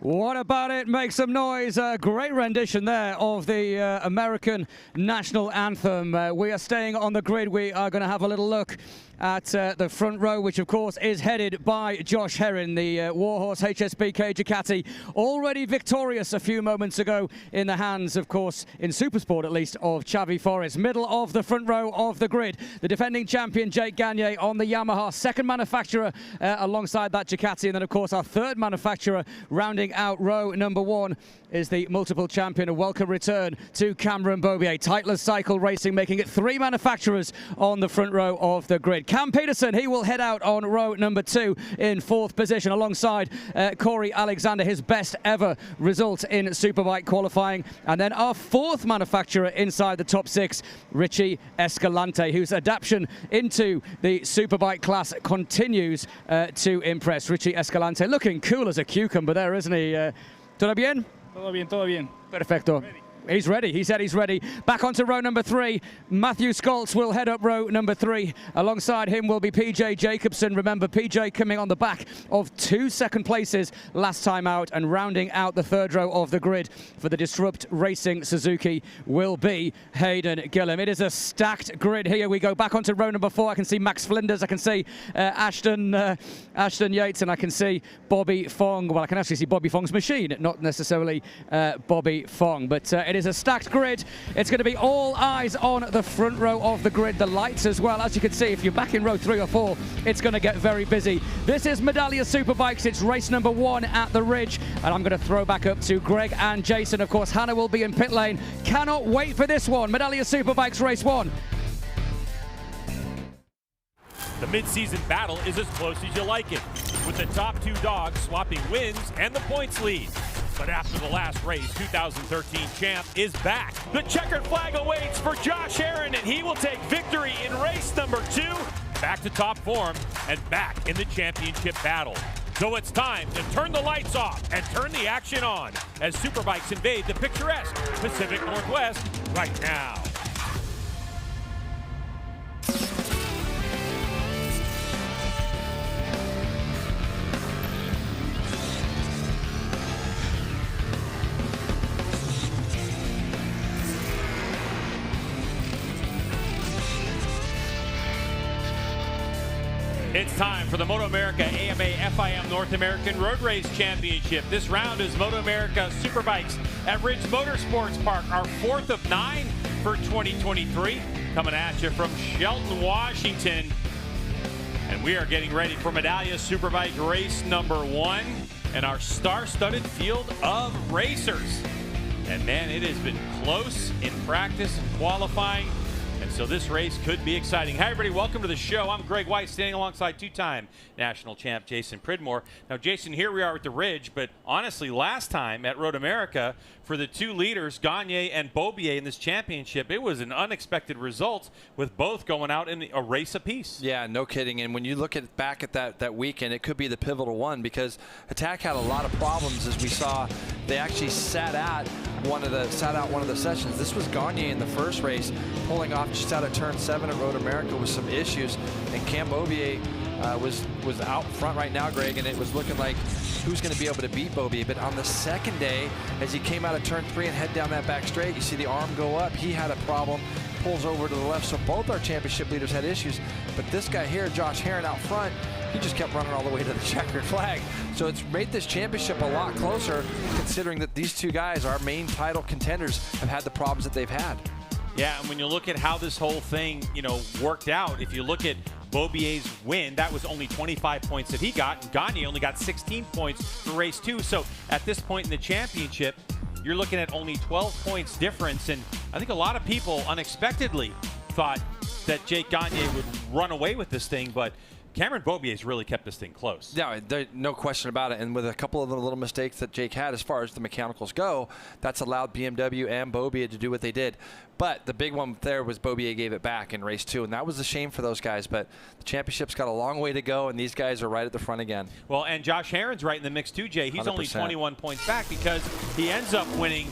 What about it? Make some noise. A great rendition there of the American national anthem. We are staying on the grid. We are going to have a little look at the front row, which of course is headed by Josh Herrin, the Warhorse HSBK Ducati, already victorious a few moments ago in the hands, of course, in Supersport at least, of Xavi Forest. Middle of the front row of the grid, the defending champion Jake Gagne on the Yamaha, second manufacturer alongside that Ducati, and then of course our third manufacturer rounding out row number one is the multiple champion. A welcome return to Cameron Beaubier. Titleist Cycle Racing making it three manufacturers on the front row of the grid. Cam Peterson, he will head out on row number two in fourth position alongside Corey Alexander, his best ever result in Superbike qualifying. And then our fourth manufacturer inside the top six, Richie Escalante, whose adaptation into the Superbike class continues to impress. Richie Escalante looking cool as a cucumber there, isn't he? ¿Todo bien? Todo bien, todo bien. Perfecto. Ready. He's ready. He said he's ready. Back onto row number three. Matthew Scholz will head up row number three. Alongside him will be PJ Jacobson. Remember, PJ coming on the back of 2 second places last time out, and rounding out the third row of the grid for the Disrupt Racing Suzuki will be Hayden Gillam. It is a stacked grid here. We go back onto row number four. I can see Max Flinders. I can see Ashton Yates, and I can see Bobby Fong. Well, I can actually see Bobby Fong's machine, not necessarily Bobby Fong, but it is a stacked grid. It's going to be all eyes on the front row of the grid. The lights as well. As you can see, if you're back in row 3 or 4, it's going to get very busy. This is Medallia Superbikes. It's race number 1 at the Ridge. And I'm going to throw back up to Greg and Jason. Of course, Hannah will be in pit lane. Cannot wait for this one. Medallia Superbikes race 1. The mid-season battle is as close as you like it, with the top two dogs swapping wins and the points lead. But after the last race, 2013 champ is back. The checkered flag awaits for Josh Herrin, and he will take victory in race number 2. Back to top form and back in the championship battle. So it's time to turn the lights off and turn the action on as Superbikes invade the picturesque Pacific Northwest right now. It's time for the MotoAmerica AMA FIM North American Road Race Championship. This round is MotoAmerica Superbikes at Ridge Motorsports Park, our 4th of 9 for 2023. Coming at you from Shelton, Washington. And we are getting ready for Medallia Superbike race number 1 and our star-studded field of racers. And man, it has been close in practice and qualifying. And so this race could be exciting. Hi, everybody. Welcome to the show. I'm Greg White, standing alongside two-time national champ Jason Pridmore. Now, Jason, here we are at the Ridge, but honestly, last time at Road America, for the two leaders, Gagne and Beaubier, in this championship, it was an unexpected result with both going out in a race apiece. Yeah, no kidding. And when you look back at that weekend, it could be the pivotal one, because Attack had a lot of problems, as we saw. They actually sat out one of the sessions. This was Gagne in the first race, pulling off just out of turn 7 at Road America with some issues, and Cam Beaubier was out front right now, Greg, and it was looking like who's going to be able to beat Beaubier. But on the second day, as he came out of turn 3 and head down that back straight, you see the arm go up. He had a problem, pulls over to the left. So both our championship leaders had issues. But this guy here, Josh Herrin out front, he just kept running all the way to the checkered flag. So it's made this championship a lot closer, considering that these two guys, our main title contenders, have had the problems that they've had. Yeah, and when you look at how this whole thing, worked out, if you look at Beaubier's win, that was only 25 points that he got, and Gagne only got 16 points for race 2. So at this point in the championship, you're looking at only 12 points difference, and I think a lot of people unexpectedly thought that Jake Gagne would run away with this thing, but Cameron Beaubier's really kept this thing close. Yeah, no question about it. And with a couple of the little mistakes that Jake had as far as the mechanicals go, that's allowed BMW and Beaubier to do what they did. But the big one there was Beaubier gave it back in race 2, and that was a shame for those guys. But the championship's got a long way to go, and these guys are right at the front again. Well, and Josh Herron's right in the mix too, Jay. He's 100%. Only 21 points back because he ends up winning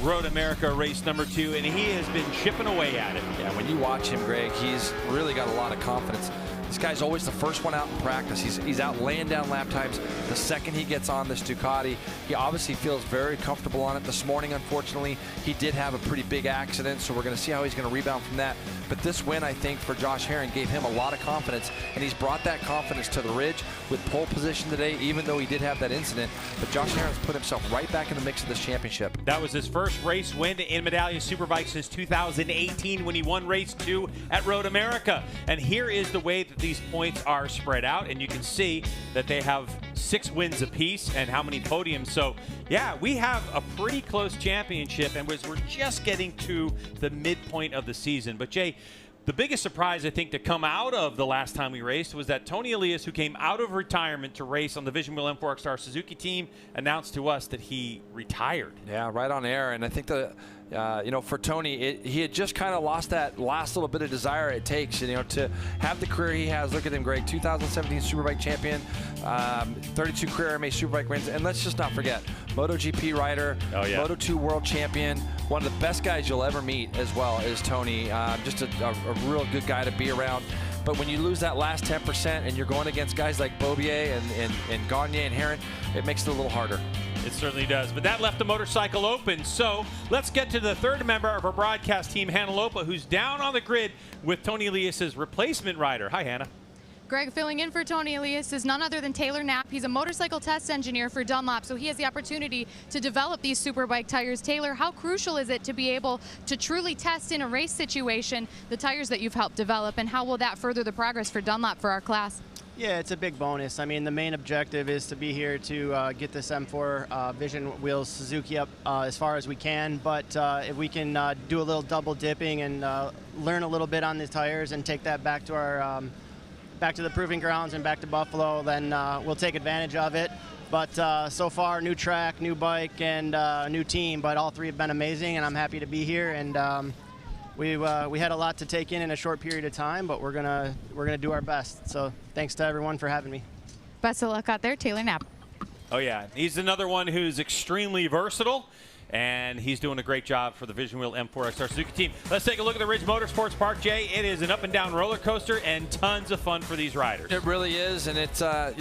Road America race number 2, and he has been chipping away at it. Yeah, when you watch him, Greg, he's really got a lot of confidence. This guy's always the first one out in practice. He's out laying down lap times the second he gets on this Ducati. He obviously feels very comfortable on it. This morning, unfortunately, he did have a pretty big accident, so we're going to see how he's going to rebound from that. But this win, I think, for Josh Herron gave him a lot of confidence, and he's brought that confidence to the Ridge with pole position today, even though he did have that incident. But Josh Herron's put himself right back in the mix of this championship. That was his first race win in Medallia Superbike since 2018 when he won race 2 at Road America. And here is the way that these points are spread out, and you can see that they have 6 wins apiece and how many podiums. So yeah, we have a pretty close championship, and we're just getting to the midpoint of the season. But Jay, the biggest surprise, I think, to come out of the last time we raced was that Tony Elias, who came out of retirement to race on the Vision Wheel M4 XR Suzuki team, announced to us that he retired. Yeah, right on air. And I think that, for Tony, he had just kind of lost that last little bit of desire it takes, to have the career he has. Look at him, Greg, 2017 Superbike champion, 32 career MA Superbike wins. And let's just not forget, MotoGP rider, Moto2 world champion, one of the best guys you'll ever meet as well is Tony. Just a real good guy to be around. But when you lose that last 10% and you're going against guys like Beaubier and Gagne and Herron, it makes it a little harder. It certainly does. But that left the motorcycle open. So let's get to the third member of our broadcast team, Hannah Lopa, who's down on the grid with Tony Elias's replacement rider. Hi, Hannah. Greg, filling in for Tony Elias is none other than Taylor Knapp. He's a motorcycle test engineer for Dunlop, so he has the opportunity to develop these Superbike tires. Taylor, how crucial is it to be able to truly test in a race situation the tires that you've helped develop, and how will that further the progress for Dunlop for our class? Yeah, it's a big bonus. I mean, the main objective is to be here to get this M4 Vision Wheels Suzuki up as far as we can, but if we can do a little double dipping and learn a little bit on the tires and take that back to our back to the proving grounds and back to Buffalo, then we'll take advantage of it. But so far, new track, new bike, and new team, but all 3 have been amazing, and I'm happy to be here. And we had a lot to take in a short period of time, but we're gonna do our best. So thanks to everyone for having me. Best of luck out there, Taylor Knapp. Oh yeah, he's another one who's extremely versatile, and he's doing a great job for the Vision Wheel M4 XR Suzuki team. Let's take a look at the Ridge Motorsports Park, Jay. It is an up and down roller coaster and tons of fun for these riders. It really is, and it's the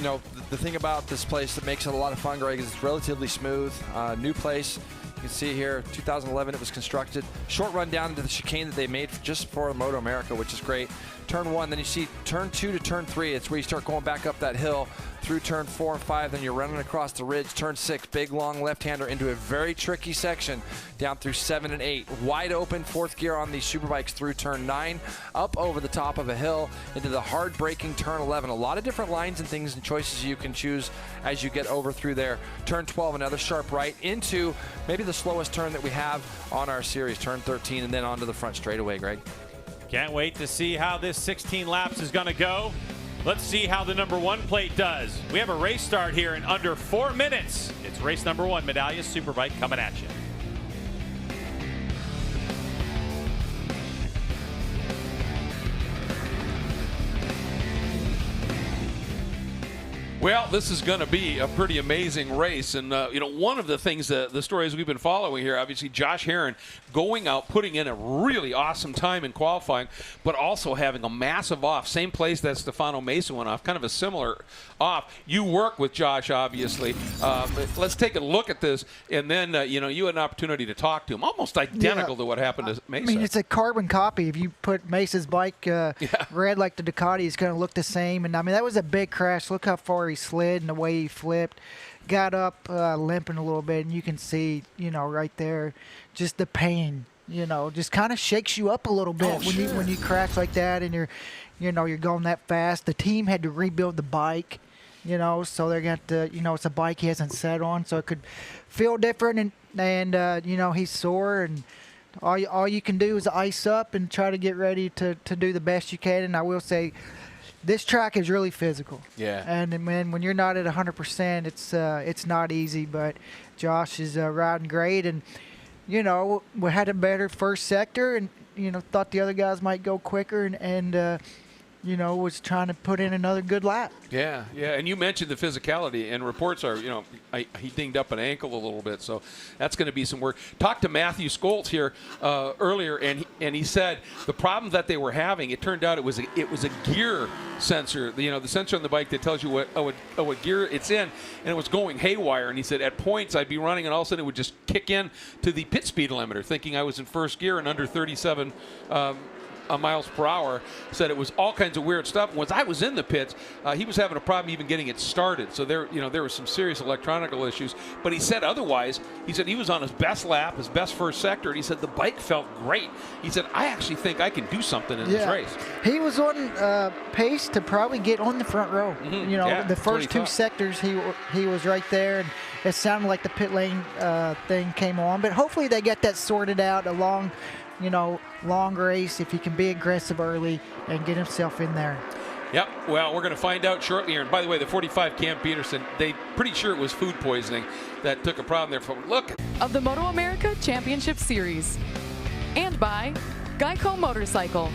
thing about this place that makes it a lot of fun, Greg, is it's relatively smooth. New place. You can see here, 2011 it was constructed. Short run down into the chicane that they made just for MotoAmerica, which is great. Turn 1, then you see turn 2 to turn 3. It's where you start going back up that hill through turn 4 and 5. Then you're running across the ridge. Turn 6, big long left-hander into a very tricky section down through 7 and 8. Wide open 4th gear on these Superbikes through turn 9, up over the top of a hill into the hard braking turn 11. A lot of different lines and things and choices you can choose as you get over through there. Turn 12, another sharp right into maybe the slowest turn that we have on our series, turn 13, and then onto the front straightaway, Greg. Can't wait to see how this 16 laps is going to go. Let's see how the number 1 plate does. We have a race start here in under 4 minutes. It's race number 1, Medallia Superbike, coming at you. Well, this is going to be a pretty amazing race. And, one of the things, the stories we've been following here, obviously Josh Herron going out, putting in a really awesome time in qualifying, but also having a massive off. Same place that Stefano Mesa went off, kind of a similar off. You work with Josh, obviously. Let's take a look at this. And then, you had an opportunity to talk to him, almost identical to what happened to Mesa. I mean, it's a carbon copy. If you put Mesa's bike red like the Ducati, it's going to look the same. And, I mean, that was a big crash. Look how far he slid and the way he flipped. Got up limping a little bit, and you can see, right there, just the pain just kind of shakes you up a little bit when you crash like that and you're going that fast. The team had to rebuild the bike, so they're going to, it's a bike he hasn't sat on, so it could feel different. And he's sore, and all you can do is ice up and try to get ready to do the best you can. And I will say, this track is really physical. Yeah. And man, when you're not at 100%, it's not easy. But Josh is riding great, and we had a better first sector, and thought the other guys might go quicker, and was trying to put in another good lap. Yeah. And you mentioned the physicality, and reports are, he dinged up an ankle a little bit, so that's going to be some work. Talked to Matthew Scholz here earlier, and he said the problem that they were having, it turned out it was a gear sensor, the sensor on the bike that tells you what gear it's in, and it was going haywire. And he said at points I'd be running, and all of a sudden it would just kick in to the pit speed limiter, thinking I was in first gear and under 37 miles per hour. Said it was all kinds of weird stuff. Once I was in the pits, he was having a problem even getting it started. So there were some serious electronical issues. But he said otherwise, he said he was on his best lap, his best first sector, and he said the bike felt great. He said, I actually think I can do something in this race. He was on pace to probably get on the front row. Mm-hmm. The first two sectors, he was right there, and it sounded like the pit lane thing came on. But hopefully they get that sorted out along long race, if he can be aggressive early and get himself in there. Yep. Well, we're going to find out shortly here. And by the way, the 45 Cam Peterson, they pretty sure it was food poisoning that took a problem there. For look of the MotoAmerica Championship Series, and by Geico Motorcycle.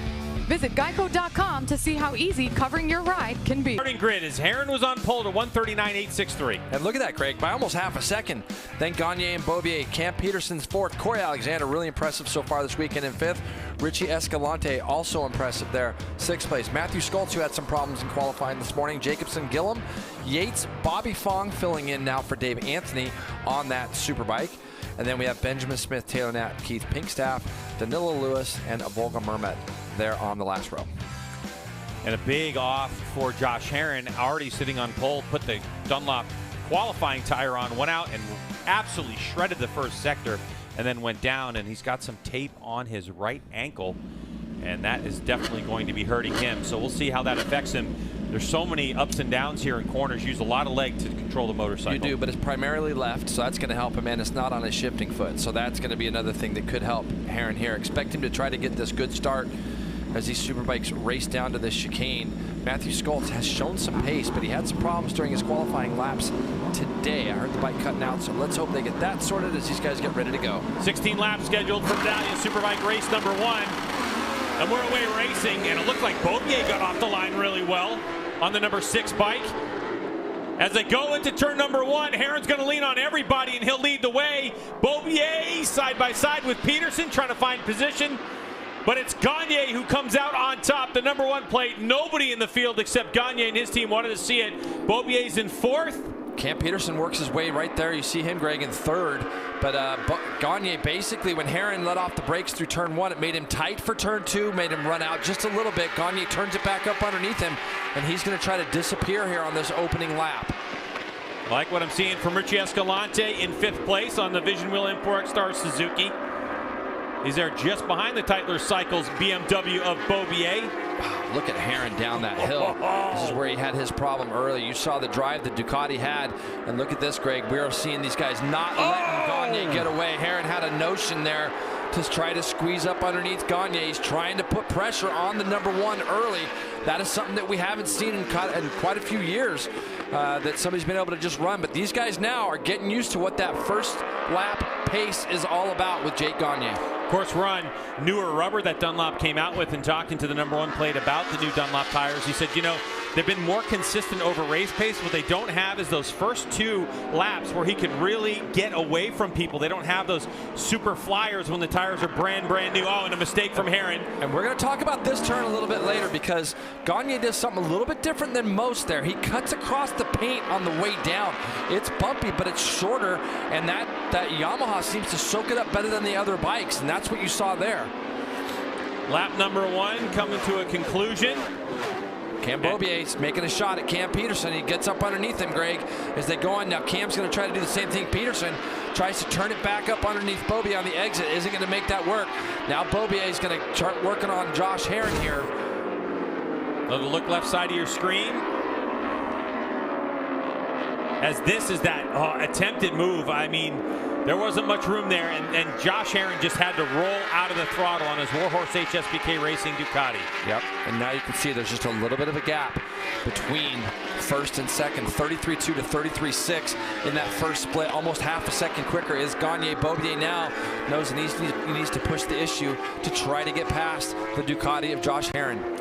Visit geico.com to see how easy covering your ride can be. Starting grid as Herrin was on pole to 139.863. And look at that, Craig, by almost half a second. Then Gagne and Beaubier. Cam Peterson's fourth. Corey Alexander, really impressive so far this weekend in fifth. Richie Escalante, also impressive there, sixth place. Matthew Scholz, who had some problems in qualifying this morning. Jacobson, Gillum, Yates, Bobby Fong filling in now for Dave Anthony on that Superbike. And then we have Benjamin Smith, Taylor Knapp, Keith Pinkstaff, Danilo Lewis, and Volga Mermet there on the last row. And a big off for Josh Herrin, already sitting on pole, put the Dunlop qualifying tire on, went out and absolutely shredded the first sector, and then went down, and he's got some tape on his right ankle, and that is definitely going to be hurting him. So we'll see how that affects him. There's so many ups and downs here in corners. Use a lot of leg to control the motorcycle. You do, but it's primarily left, so that's going to help him, and it's not on his shifting foot. So that's going to be another thing that could help Herrin here. Expect him to try to get this good start as these Superbikes race down to this chicane. Matthew Scholz has shown some pace, but he had some problems during his qualifying laps today. I heard the bike cutting out, so let's hope they get that sorted as these guys get ready to go. 16 laps scheduled for Medallia Superbike race number 1. And we're away racing, and it looked like Beaubier got off the line really well on the number 6 bike. As they go into turn number 1, Herrin's going to lean on everybody, and he'll lead the way. Beaubier side by side with Peterson, trying to find position. But it's Gagne who comes out on top. The number 1 plate, nobody in the field except Gagne and his team wanted to see it. Beaubier's in 4th. Cam Peterson works his way right there. You see him, Greg, in 3rd. But Gagne, basically, when Herrin let off the brakes through turn 1, it made him tight for turn 2, made him run out just a little bit. Gagne turns it back up underneath him, and he's going to try to disappear here on this opening lap. Like what I'm seeing from Richie Escalante in 5th place on the Vision Wheel Import Star Suzuki. He's there just behind the Tytler Cycles BMW of Beaubier. Wow, look at Herrin down that hill. This is where he had his problem early. You saw the drive that Ducati had, and look at this, Greg. We are seeing these guys not letting Gagne get away. Herrin had a notion there to try to squeeze up underneath Gagne. He's trying to put pressure on the number 1 early. That is something that we haven't seen in quite a few years, that somebody's been able to just run. But these guys now are getting used to what that first lap pace is all about with Jake Gagne. Of course, we're on newer rubber that Dunlop came out with, and talking to the number 1 plate about the new Dunlop tires, he said, they've been more consistent over race pace. What they don't have is those first 2 laps where he could really get away from people. They don't have those super flyers when the tires are brand new. Oh, and a mistake from Herrin. And we're going to talk about this turn a little bit later, because Gagne does something a little bit different than most there. He cuts across the paint on the way down. It's bumpy, but it's shorter, and that Yamaha seems to soak it up better than the other bikes, and that's what you saw there. Lap number 1 coming to a conclusion. Cam Beaubier's making a shot at Cam Peterson. He gets up underneath him, Greg, as they go on. Now Cam's going to try to do the same thing Peterson, tries to turn it back up underneath Beaubier on the exit. Isn't going to make that work. Now Beaubier is going to start working on Josh Herrin here. Little look left side of your screen. As this is that attempted move. I mean, there wasn't much room there, and Josh Herrin just had to roll out of the throttle on his Warhorse HSBK Racing Ducati. Yep, and now you can see there's just a little bit of a gap between first and second. 33.2 to 33.6 in that first split. Almost half a second quicker is Gagne. Beaubier now knows he needs to push the issue to try to get past the Ducati of Josh Herrin.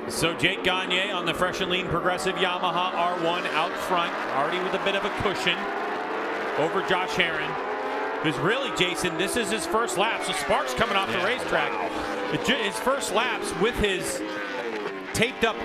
So Jake Gagne on the fresh and lean progressive Yamaha R1 out front, already with a bit of a cushion over Josh Herrin, who's really, Jason, this is his first lap. So Sparks coming off the racetrack. His first laps with his taped up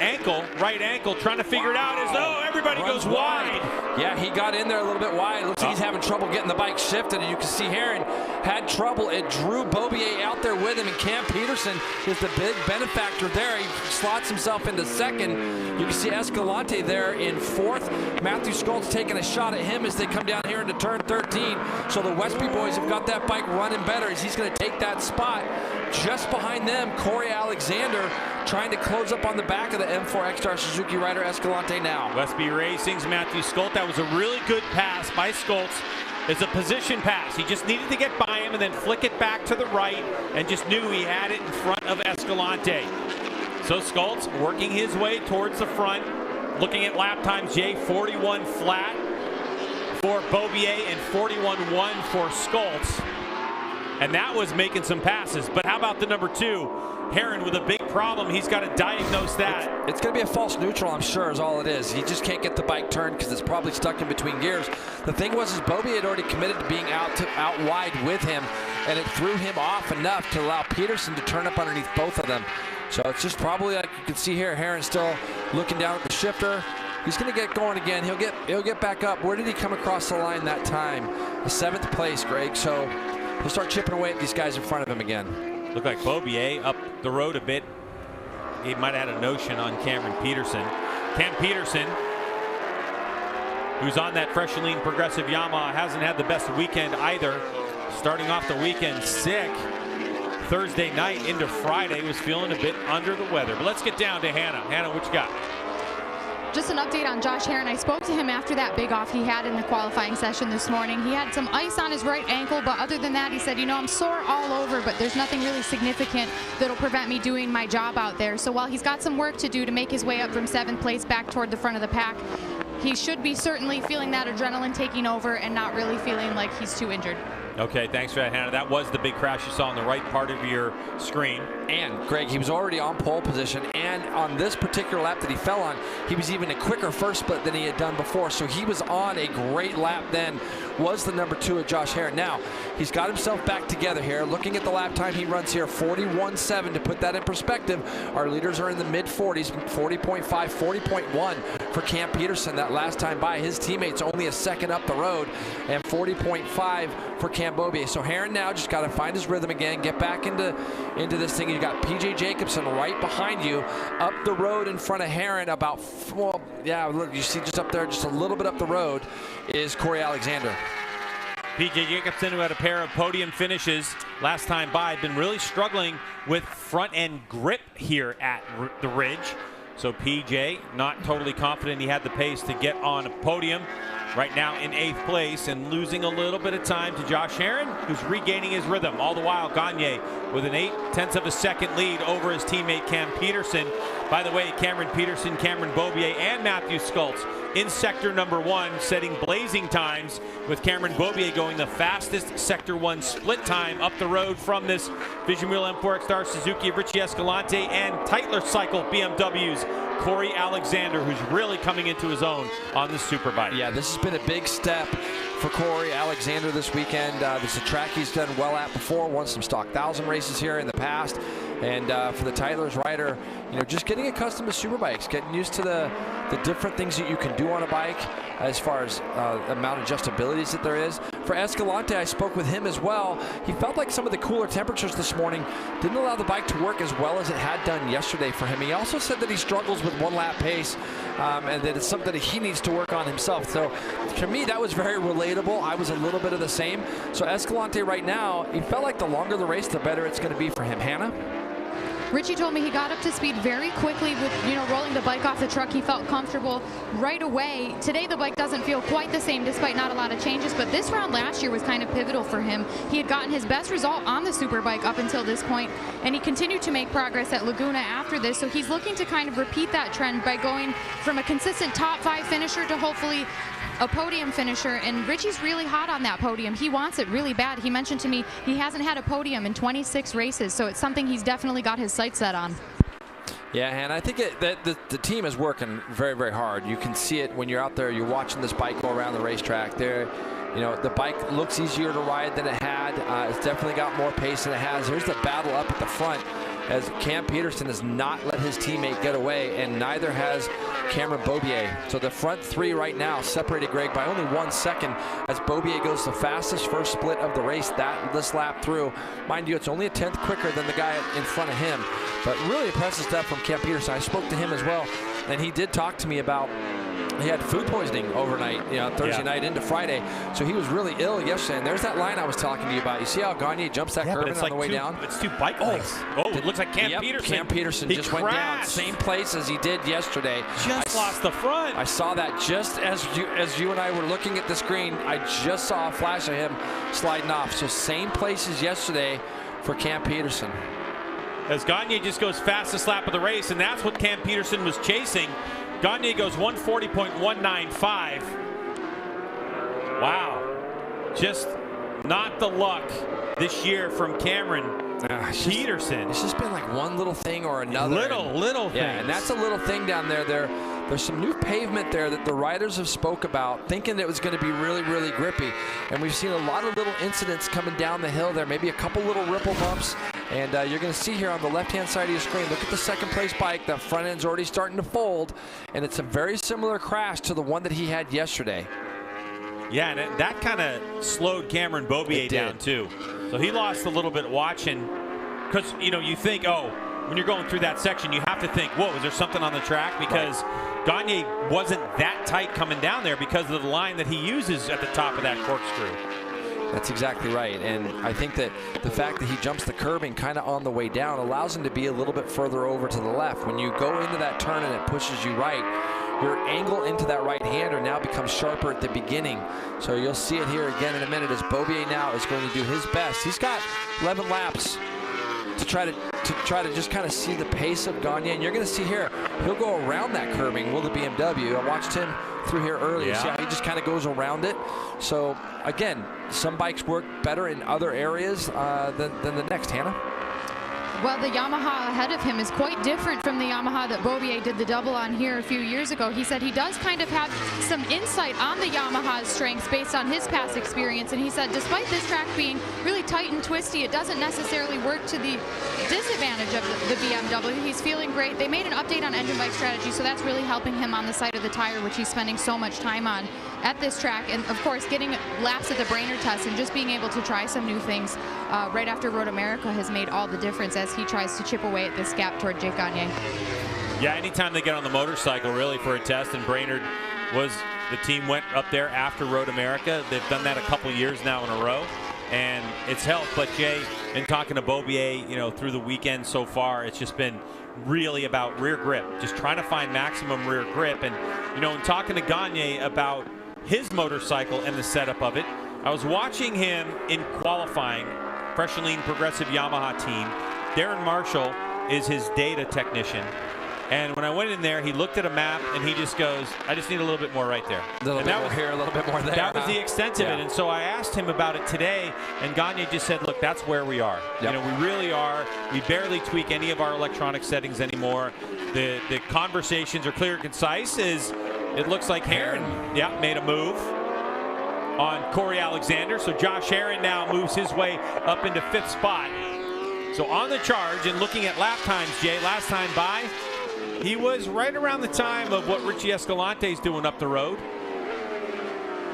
ankle, right ankle, trying to figure it out as though everybody goes wide. Yeah, he got in there a little bit wide. Looks like he's having trouble getting the bike shifted, and you can see Herrin had trouble. It drew Beaubier out there with him, and Cam Peterson is the big benefactor there. He slots himself into second. You can see Escalante there in fourth. Matthew Skoltz taking a shot at him as they come down here into turn 13. So the Westby boys have got that bike running better as he's going to take that spot. Just behind them, Corey Alexander trying to close up on the back of the M4 X-Star Suzuki rider Escalante now. Westby Racing's Matthew Skoltz. That was a really good pass by Skoltz. It's a position pass. He just needed to get by him and then flick it back to the right, and just knew he had it in front of Escalante. So Skoltz working his way towards the front. Looking at lap times, Jay, 41 flat for Beaubier and 41.1 for Skoltz. And that was making some passes. But how about the number two? Herrin with a big problem. He's got to diagnose that. It's going to be a false neutral, I'm sure, is all it is. He just can't get the bike turned because it's probably stuck in between gears. The thing was, is Beaubier had already committed to being out wide with him, and it threw him off enough to allow Peterson to turn up underneath both of them. So it's just probably, like you can see here, Herrin still looking down at the shifter. He's going to get going again. He'll get back up. Where did he come across the line that time? The 7th place, Greg. So he'll start chipping away at these guys in front of him again. Looked like Beaubier up the road a bit. He might have had a notion on Cameron Peterson. Cam Peterson, who's on that fresh and lean progressive Yamaha, hasn't had the best weekend either. Starting off the weekend sick. Thursday night into Friday was feeling a bit under the weather. But let's get down to Hannah. Hannah, what you got? Just an update on Josh Herrin. I spoke to him after that big off he had in the qualifying session this morning. He had some ice on his right ankle, but other than that, he said, you know, I'm sore all over, but there's nothing really significant that'll prevent me doing my job out there. So while he's got some work to do to make his way up from 7th place back toward the front of the pack, he should be certainly feeling that adrenaline taking over and not really feeling like he's too injured. Okay, thanks for that, Hannah. That was the big crash you saw on the right part of your screen. And, Greg, he was already on pole position, and on this particular lap that he fell on, he was even a quicker first split than he had done before. So he was on a great lap then, was the number 2 of Josh Herrin. Now, he's got himself back together here. Looking at the lap time he runs here, 41.7. To put that in perspective, our leaders are in the mid-40s, 40.5, 40.1 for Cam Peterson. That last time by, his teammates only a second up the road, and 40.5 for Cam Beaubier. So Herrin now just got to find his rhythm again, get back into this thing. You got PJ Jacobson right behind you, up the road in front of Herrin about, well, yeah, look, you see just up there, just a little bit up the road is Corey Alexander. PJ Jacobson, who had a pair of podium finishes last time by, been really struggling with front end grip here at the Ridge. So PJ not totally confident he had the pace to get on a podium. Right now in 8th place and losing a little bit of time to Josh Herrin, who's regaining his rhythm. All the while, Gagne with an 0.8 of a second lead over his teammate Cam Peterson. By the way, Cameron Peterson, Cameron Beaubier, and Matthew Skoltz in sector number 1, setting blazing times, with Cameron Beaubier going the fastest sector 1 split time up the road from this Vision Wheel M4 X-Star Suzuki of Richie Escalante and Tytler Cycle BMW's Corey Alexander, who's really coming into his own on the Superbike. Yeah, this has been a big step for Corey Alexander this weekend. This is a track he's done well at before, won some stock 1000 races here in the past. And for the Tytler's rider, you know, just getting accustomed to Superbikes, getting used to the different things that you can do on a bike. as far as amount of adjustabilities that there is. For Escalante, I spoke with him as well. He felt like some of the cooler temperatures this morning didn't allow the bike to work as well as it had done yesterday for him. He also said that he struggles with one-lap pace and that it's something that he needs to work on himself. So to me, that was very relatable. I was a little bit of the same. So Escalante right now, he felt like the longer the race, the better it's going to be for him. Hannah? Richie told me he got up to speed very quickly with, rolling the bike off the truck. He felt comfortable right away. Today the bike doesn't feel quite the same despite not a lot of changes, but this round last year was kind of pivotal for him. He had gotten his best result on the Superbike up until this point, and he continued to make progress at Laguna after this, so he's looking to kind of repeat that trend by going from a consistent top 5 finisher to hopefully a podium finisher, and Richie's really hot on that podium. He wants it really bad. He mentioned to me he hasn't had a podium in 26 races, so it's something he's definitely got his sights set on. Yeah, and I think that the team is working very, very hard. You can see it when you're out there, you're watching this bike go around the racetrack. The bike looks easier to ride than it had. It's definitely got more pace than it has. There's the battle up at the front as Cam Peterson has not let his teammate get away, and neither has Cameron Beaubier. So the front 3 right now separated Greg by only 1 second as Beaubier goes the fastest first split of the race this lap through. Mind you, it's only a 10th quicker than the guy in front of him, but really impressive stuff from Cam Peterson. I spoke to him as well, and he did talk to me about he had food poisoning overnight, Thursday night into Friday. So he was really ill yesterday. And there's that line I was talking to you about. You see how Gagne jumps that curve on the way down? It's 2 bike lengths. It looks like Cam Peterson. Cam Peterson just went down. Same place as he did yesterday. Just lost the front. I saw that just as you and I were looking at the screen. I just saw a flash of him sliding off. So same place as yesterday for Cam Peterson. As Gagne just goes fastest lap of the race, and that's what Cam Peterson was chasing. Gagne goes 140.195. Wow. Just not the luck this year from Cameron Peterson. It's just been like one little thing or another. Little thing. Yeah, and that's a little thing down there. There's some new pavement there that the riders have spoke about, thinking it was going to be really, really grippy. And we've seen a lot of little incidents coming down the hill there, maybe a couple little ripple bumps. And you're going to see here on the left-hand side of your screen, look at the second place bike. The front end's already starting to fold, and it's a very similar crash to the one that he had yesterday. Yeah, and that kind of slowed Cameron Beaubier down too. So he lost a little bit watching, because you think, when you're going through that section, you have to think, whoa, is there something on the track? Because Gagne wasn't that tight coming down there because of the line that he uses at the top of that corkscrew. That's exactly right, and I think that the fact that he jumps the curbing kind of on the way down allows him to be a little bit further over to the left. When you go into that turn and it pushes you right, your angle into that right-hander now becomes sharper at the beginning. So you'll see it here again in a minute as Beaubier now is going to do his best. He's got 11 laps to try to just kind of see the pace of Gagne, and you're going to see here he'll go around that curbing. Will the BMW? I watched him through here earlier. See how he just kind of goes around it. So again, some bikes work better in other areas than the next. Hannah? Well, the Yamaha ahead of him is quite different from the Yamaha that Beaubier did the double on here a few years ago. He said he does kind of have some insight on the Yamaha's strengths based on his past experience, and he said despite this track being really tight and twisty, it doesn't necessarily work to the disadvantage of the BMW. He's feeling great. They made an update on engine bike strategy, so that's really helping him on the side of the tire, which he's spending so much time on at this track, and of course getting laps at the Brainerd test and just being able to try some new things right after MotoAmerica has made all the difference as he tries to chip away at this gap toward Jake Gagne. Yeah, anytime they get on the motorcycle really for a test, and Brainerd was, the team went up there after MotoAmerica. They've done that a couple years now in a row, and it's helped. But Jay, in talking to Beaubier, through the weekend so far, it's just been really about rear grip, just trying to find maximum rear grip. And in talking to Gagne about his motorcycle and the setup of it, I was watching him in qualifying, Fresh and Lean Progressive Yamaha team. Darren Marshall is his data technician. And when I went in there, he looked at a map and he just goes, I just need a little bit more right there. A little bit more here, a little bit more there. That was the extent of it. And so I asked him about it today, and Gagne just said, look, that's where we are. We really are. We barely tweak any of our electronic settings anymore. The conversations are clear and concise. It looks like Heron, made a move on Corey Alexander. So Josh Heron now moves his way up into 5th spot. So on the charge, and looking at lap times, Jay, last time by, he was right around the time of what Richie Escalante's doing up the road.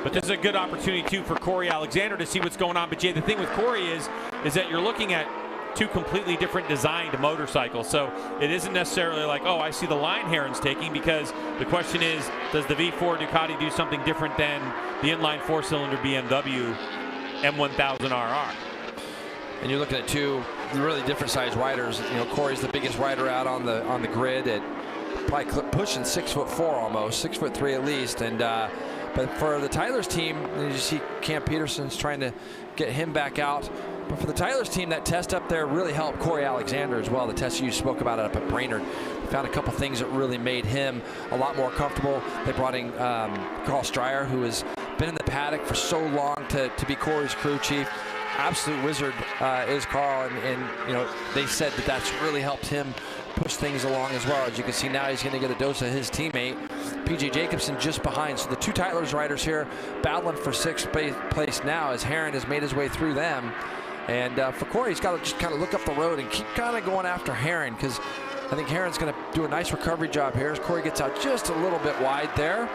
But this is a good opportunity, too, for Corey Alexander to see what's going on. But, Jay, the thing with Corey is that you're looking at two completely different designed motorcycles. So it isn't necessarily like, oh, I see the line Herron's taking, because the question is, does the V4 Ducati do something different than the inline four-cylinder BMW M1000RR? And you're looking at two really different sized riders. You know, Corey's the biggest rider out on the grid at probably pushing 6'4" almost, 6'3" at least. And but for the Tyler's team, you see Cam Peterson's trying to get him back out. But for the Tyler's team, that test up there really helped Corey Alexander as well. The test you spoke about it up at Brainerd. They found a couple things that really made him a lot more comfortable. They brought in Carl Stryer, who has been in the paddock for so long to be Corey's crew chief. Absolute wizard is Carl, and you know, they said that that's really helped him push things along as well. As you can see now, he's going to get a dose of his teammate PJ Jacobson just behind. So the two Tyler's riders here battling for sixth place now, as Herron has made his way through them. And for Corey, he's got to just kind of look up the road and keep kind of going after Herron, because I think Herron's going to do a nice recovery job here as Corey gets out just a little bit wide there.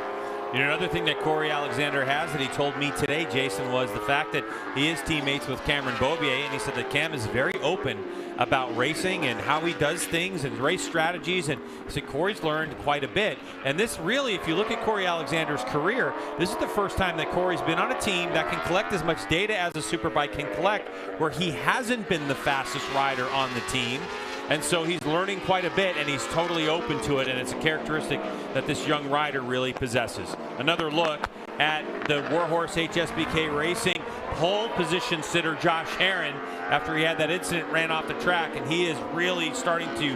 You know, another thing that Corey Alexander has that he told me today, Jason, was the fact that he is teammates with Cameron Beaubier, and he said that Cam is very open about racing and how he does things and race strategies, and he said Corey's learned quite a bit. And this really, if you look at Corey Alexander's career, this is the first time that Corey's been on a team that can collect as much data as a Superbike can collect, where he hasn't been the fastest rider on the team. And so he's learning quite a bit, and he's totally open to it, and it's a characteristic that this young rider really possesses. Another look at the Warhorse HSBK Racing pole position sitter Josh Herron after he had that incident, ran off the track, and he is really starting to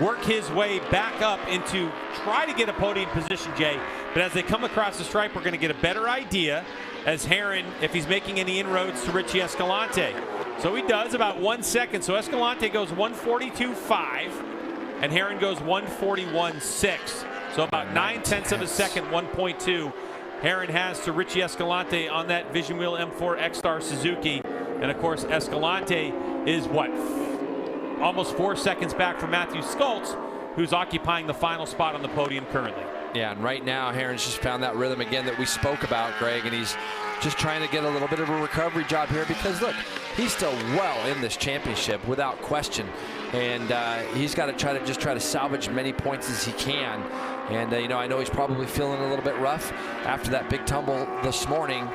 work his way back up into try to get a podium position, Jay. But as they come across the stripe, we're going to get a better idea as Herron, if he's making any inroads to Richie Escalante. So he does, about 1 second. So Escalante goes 142.5, and Herron goes 141.6. So about 9/10 of a second, 1.2. Herron has to Richie Escalante on that Vision Wheel M4 X-Star Suzuki. And of course, Escalante is what? Almost 4 seconds back from Matthew Skoltz, who's occupying the final spot on the podium currently. Yeah, and right now, Herron's just found that rhythm again that we spoke about, Greg, and he's just trying to get a little bit of a recovery job here, because look, he's still well in this championship without question, and he's got to try to salvage as many points as he can. And you know, I know he's probably feeling a little bit rough after that big tumble this morning,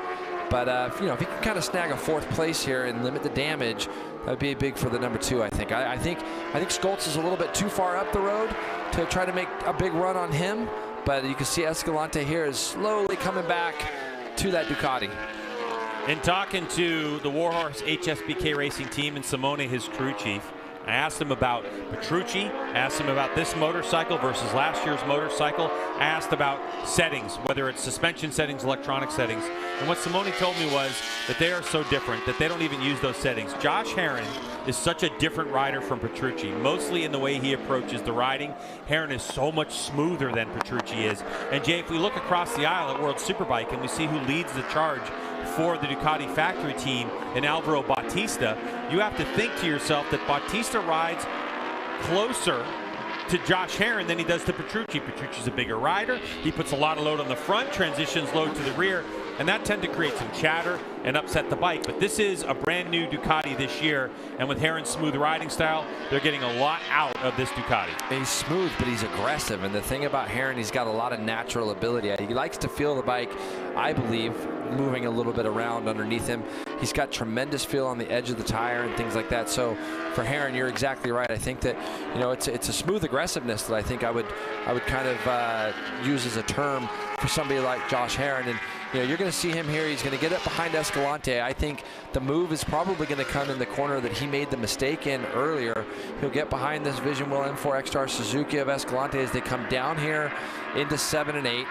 but you know, if he can kind of snag a fourth place here and limit the damage, that'd be big for the number two. I think Skoltz is a little bit too far up the road to try to make a big run on him, but you can see Escalante here is slowly coming back to that Ducati. In talking to the Warhorse HSBK Racing team and Simone, his crew chief, I asked him about Petrucci, asked him about this motorcycle versus last year's motorcycle. I asked about settings, whether it's suspension settings, electronic settings. And what Simone told me was that they are so different that they don't even use those settings. Josh Herron is such a different rider from Petrucci, mostly in the way he approaches the riding. Herron is so much smoother than Petrucci is. And Jay, if we look across the aisle at World Superbike and we see who leads the charge for the Ducati factory team in Alvaro Bautista, you have to think to yourself that Bautista rides closer to Josh Herron than he does to Petrucci. Petrucci's a bigger rider. He puts a lot of load on the front, transitions load to the rear, and that tend to create some chatter and upset the bike. But this is a brand new Ducati this year, and with Herron's smooth riding style, they're getting a lot out of this Ducati. He's smooth, but he's aggressive, and the thing about Herron, he's got a lot of natural ability. He likes to feel the bike, I believe, moving a little bit around underneath him. He's got tremendous feel on the edge of the tire and things like that. So for Herron, you're exactly right. I think that, you know, it's a smooth aggressiveness that I think I would kind of use as a term for somebody like Josh Herron. And you know, you're going to see him here. He's going to get up behind Escalante. I think the move is probably going to come in the corner that he made the mistake in earlier. He'll get behind this Vision Wheel M4 X-Star Suzuki of Escalante as they come down here into 7 and 8.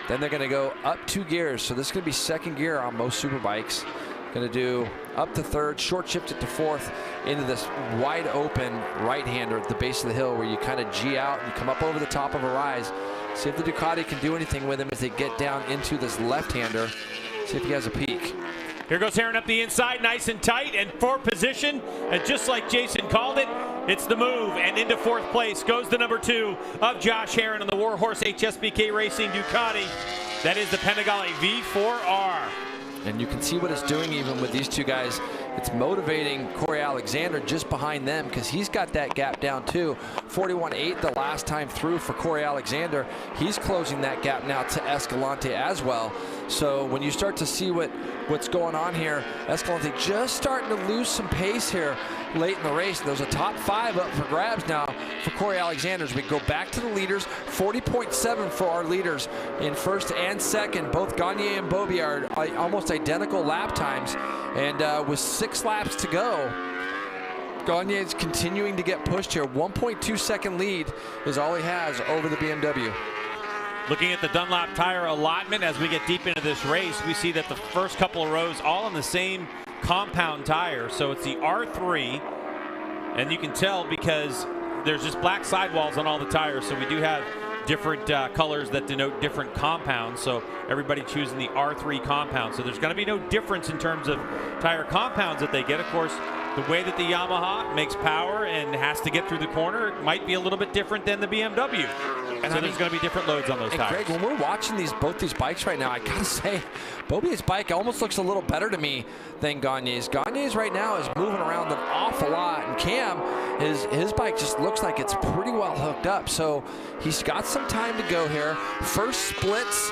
Then they're going to go up 2 gears. So this is going to be second gear on most Superbikes. Going to do up to third, short shift it to fourth into this wide open right-hander at the base of the hill where you kind of G out and you come up over the top of a rise. See if the Ducati can do anything with him as they get down into this left-hander. See if he has a peak. Here goes Herron up the inside, nice and tight, and for position. And just like Jason called it, it's the move. And into fourth place goes the number 2 of Josh Herron on the Warhorse HSBK Racing Ducati. That is the Panigale V4R. And you can see what it's doing even with these two guys. It's motivating Corey Alexander just behind them because he's got that gap down too. 41.8 the last time through for Corey Alexander. He's closing that gap now to Escalante as well. So when you start to see what's going on here, Escalante just starting to lose some pace here late in the race. There's a top 5 up for grabs now for Corey Alexander. As we go back to the leaders, 40.7 for our leaders in first and second. Both Gagne and Beaubier are almost identical lap times, and with 6 laps to go, Gagne is continuing to get pushed here. 1.2 second lead is all he has over the BMW. Looking at the Dunlop tire allotment as we get deep into this race, we see that the first couple of rows all on the same compound tire. So it's the R3, and you can tell because there's just black sidewalls on all the tires. So we do have different colors that denote different compounds. So everybody choosing the R3 compound. So there's going to be no difference in terms of tire compounds that they get. Of course, the way that the Yamaha makes power and has to get through the corner might be a little bit different than the BMW. And so there's going to be different loads on those tires. Greg, when we're watching both these bikes right now, I gotta say, Beaubier's bike almost looks a little better to me than Gagne's. Gagne's right now is moving around an awful lot, and Cam, his bike just looks like it's pretty well hooked up. So he's got some time to go here. First splits,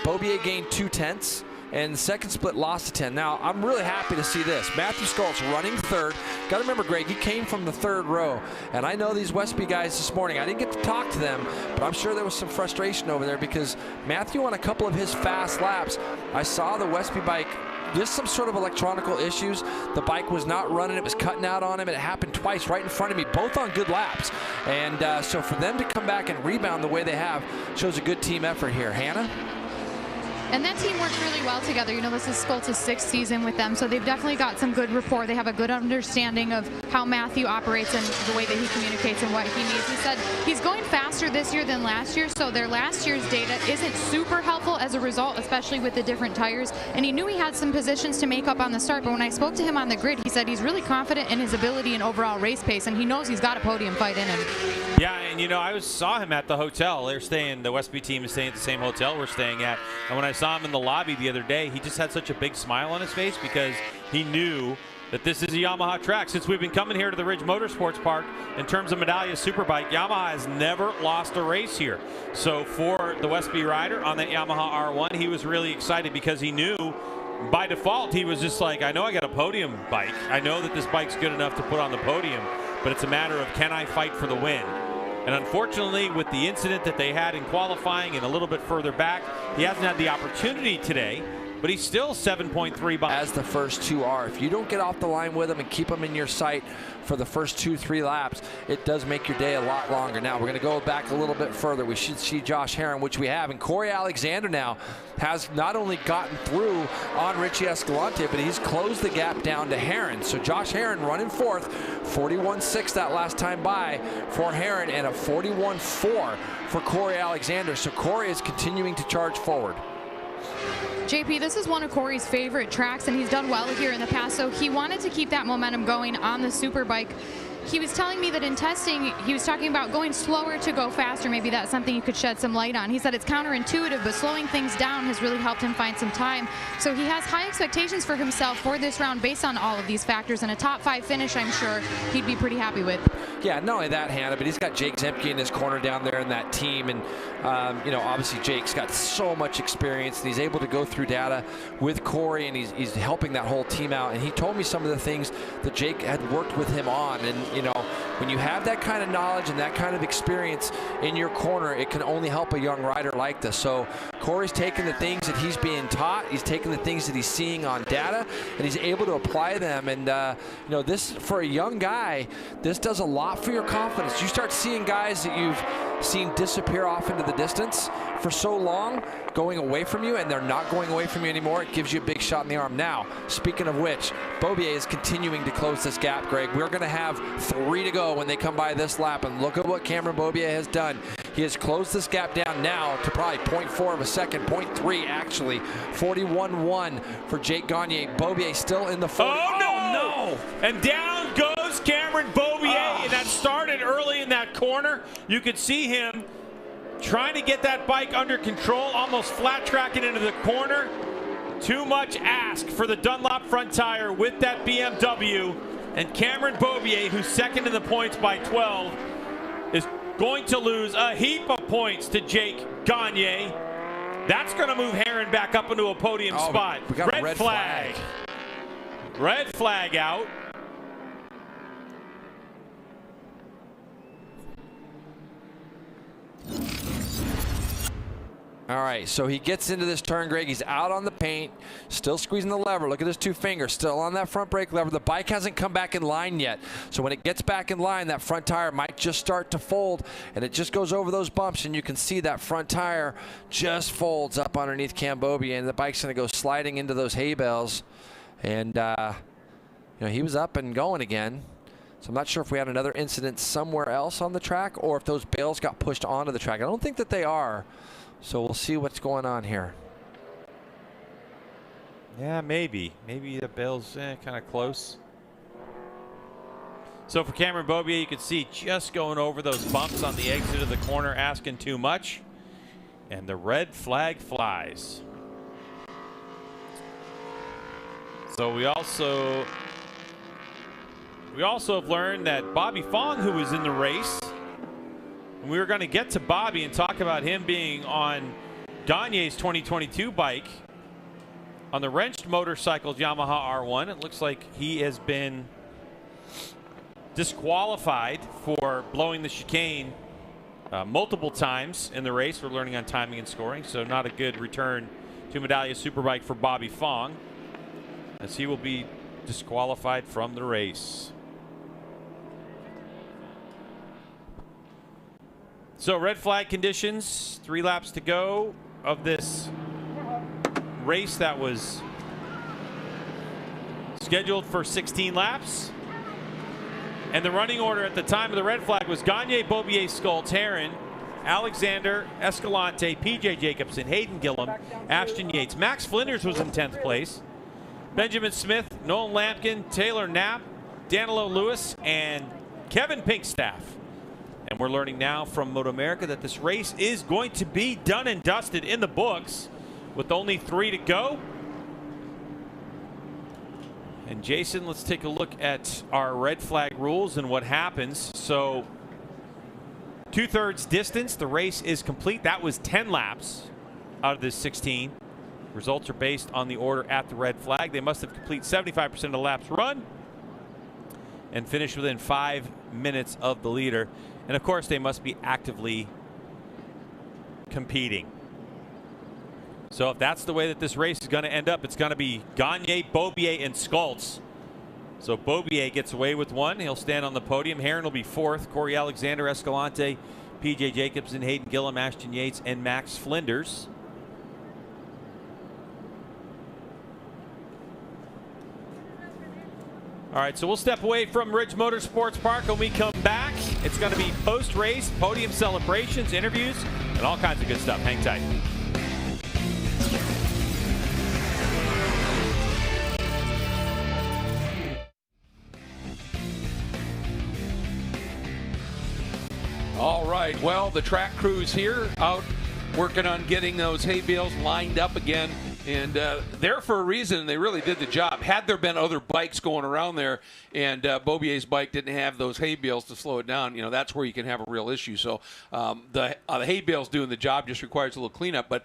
Beaubier gained 0.2. And the second split lost to 10. Now, I'm really happy to see this. Matthew Skoltz running third. Got to remember, Greg, he came from the third row. And I know these Westby guys this morning, I didn't get to talk to them, but I'm sure there was some frustration over there because Matthew, on a couple of his fast laps, I saw the Westby bike, just some sort of electronical issues. The bike was not running. It was cutting out on him. It happened twice right in front of me, both on good laps. And so for them to come back and rebound the way they have shows a good team effort here. Hannah? And that team works really well together. You know, this is Skoltz's 6th season with them, so they've definitely got some good rapport. They have a good understanding of how Matthew operates and the way that he communicates and what he needs. He said he's going faster this year than last year, so their last year's data isn't super helpful as a result, especially with the different tires. And he knew he had some positions to make up on the start, but when I spoke to him on the grid, he said he's really confident in his ability and overall race pace, and he knows he's got a podium fight in him. Yeah, and you know, I saw him at the hotel. They're staying, the Westby team is staying at the same hotel we're staying at. And when I saw him in the lobby the other day, he just had such a big smile on his face because he knew that this is a Yamaha track. Since we've been coming here to the Ridge Motorsports Park, in terms of Medallia Superbike, Yamaha has never lost a race here. So for the Westby rider on that Yamaha R1, he was really excited because he knew by default, he was just like, I know I got a podium bike. I know that this bike's good enough to put on the podium, but it's a matter of can I fight for the win? And unfortunately, with the incident that they had in qualifying and a little bit further back, he hasn't had the opportunity today, but he's still 7.3 behind. As the first two are. If you don't get off the line with them and keep them in your sight for the first 2-3 laps, it does make your day a lot longer. Now, we're going to go back a little bit further. We should see Josh Herron, which we have. And Corey Alexander now has not only gotten through on Richie Escalante, but he's closed the gap down to Herron. So Josh Herron running fourth, 41.6 that last time by for Herron, and a 41.4 for Corey Alexander. So Corey is continuing to charge forward. JP, this is one of Corey's favorite tracks, and he's done well here in the past, so he wanted to keep that momentum going on the Superbike. He was telling me that in testing, he was talking about going slower to go faster. Maybe that's something you could shed some light on. He said it's counterintuitive, but slowing things down has really helped him find some time. So he has high expectations for himself for this round based on all of these factors, and a top 5 finish, I'm sure he'd be pretty happy with. Yeah, not only that, Hannah, but he's got Jake Zemke in his corner down there in that team. And, you know, obviously Jake's got so much experience, and he's able to go through data with Corey, and he's helping that whole team out. And he told me some of the things that Jake had worked with him on. And, you know, when you have that kind of knowledge and that kind of experience in your corner, it can only help a young rider like this. So Corey's taking the things that he's being taught, he's taking the things that he's seeing on data, and he's able to apply them. And, you know, this, for a young guy, this does a lot for your confidence. You start seeing guys that you've seen disappear off into the distance for so long, going away from you, and they're not going away from you anymore. It gives you a big shot in the arm. Now, speaking of which, Beaubier is continuing to close this gap, Greg. We're going to have 3 to go when they come by this lap, and look at what Cameron Beaubier has done. He has closed this gap down now to probably 0.4 of a second, 0.3 actually. 41.1 for Jake Gagne. Beaubier still in the 40. Oh, no! And down goes Cameron Beaubier, and that started early in that corner. You could see him trying to get that bike under control, almost flat tracking into the corner. Too much ask for the Dunlop front tire with that BMW. And Cameron Beaubier, who's second in the points by 12, is going to lose a heap of points to Jake Gagne. That's going to move Herron back up into a podium spot. We got a red flag. Red flag out. All right, so he gets into this turn, Greg. He's out on the paint, still squeezing the lever. Look at his 2 fingers, still on that front brake lever. The bike hasn't come back in line yet. So when it gets back in line, that front tire might just start to fold, and it just goes over those bumps, and you can see that front tire just folds up underneath Cam Beaubier, and the bike's going to go sliding into those hay bales. And, you know, he was up and going again. So I'm not sure if we had another incident somewhere else on the track or if those bales got pushed onto the track. I don't think that they are. So we'll see what's going on here. Yeah, maybe. Maybe the bale's kind of close. So for Cameron Beaubier, you can see just going over those bumps on the exit of the corner, asking too much. And the red flag flies. So we also have learned that Bobby Fong, who was in the race, and we were going to get to Bobby and talk about him being on Gagne's 2022 bike on the wrenched motorcycle Yamaha R1. It looks like he has been disqualified for blowing the chicane multiple times in the race. We're learning on timing and scoring, so not a good return to Medallia Superbike for Bobby Fong, as he will be disqualified from the race. So red flag conditions, 3 laps to go of this race that was scheduled for 16 laps. And the running order at the time of the red flag was Gagne, Beaubier, Skoltz, Herron, Alexander, Escalante, PJ Jacobson, Hayden Gillum, Ashton Yates. Max Flinders was in 10th place. Benjamin Smith, Nolan Lampkin, Taylor Knapp, Danilo Lewis, and Kevin Pinkstaff. And we're learning now from MotoAmerica that this race is going to be done and dusted in the books with only 3 to go. And Jason, let's take a look at our red flag rules and what happens. So 2/3 distance, the race is complete. That was 10 laps out of this 16. Results are based on the order at the red flag. They must have completed 75% of the laps run and finish within 5 minutes of the leader. And of course, they must be actively competing. So if that's the way that this race is going to end up, it's going to be Gagne, Beaubier, and Skoltz. So Beaubier gets away with 1. He'll stand on the podium. Herron will be 4th. Corey Alexander, Escalante, PJ Jacobson, Hayden Gillum, Ashton Yates, and Max Flinders. All right, so we'll step away from Ridge Motorsports Park. When we come back, it's going to be post-race, podium celebrations, interviews, and all kinds of good stuff. Hang tight. All right, well, the track crew's here out working on getting those hay bales lined up again. And there for a reason, they really did the job. Had there been other bikes going around there and Beaubier's bike didn't have those hay bales to slow it down, you know, that's where you can have a real issue. So the hay bales doing the job just requires a little cleanup. But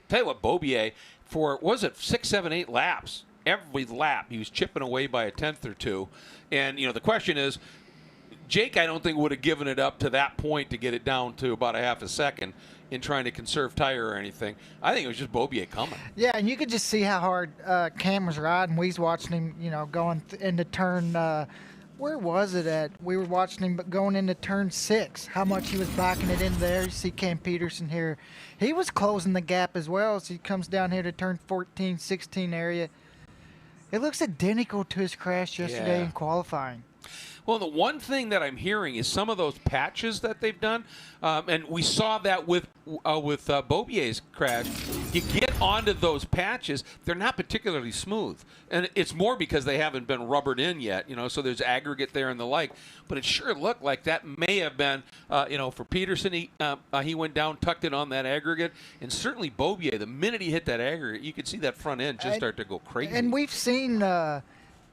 tell you what, Beaubier, for, was it 6, 7, 8 laps, every lap he was chipping away by a 10th or 2. And, you know, the question is, Jake, I don't think, would have given it up to that point to get it down to about a half a second in trying to conserve tire or anything. I think it was just Beaubier coming. Yeah, and you could just see how hard Cam was riding. We was watching him, you know, going into turn, where was it at? We were watching him going into turn 6, how much he was backing it in there. You see Cam Peterson here. He was closing the gap as well as he comes down here to turn 14, 16 area. It looks identical to his crash yesterday in qualifying. Well, the one thing that I'm hearing is some of those patches that they've done, and we saw that with Beaubier's crash. You get onto those patches, they're not particularly smooth. And it's more because they haven't been rubbered in yet, so there's aggregate there and the like. But it sure looked like that may have been, for Peterson, he went down, tucked it on that aggregate. And certainly Beaubier, the minute he hit that aggregate, you could see that front end just start to go crazy. And we've seen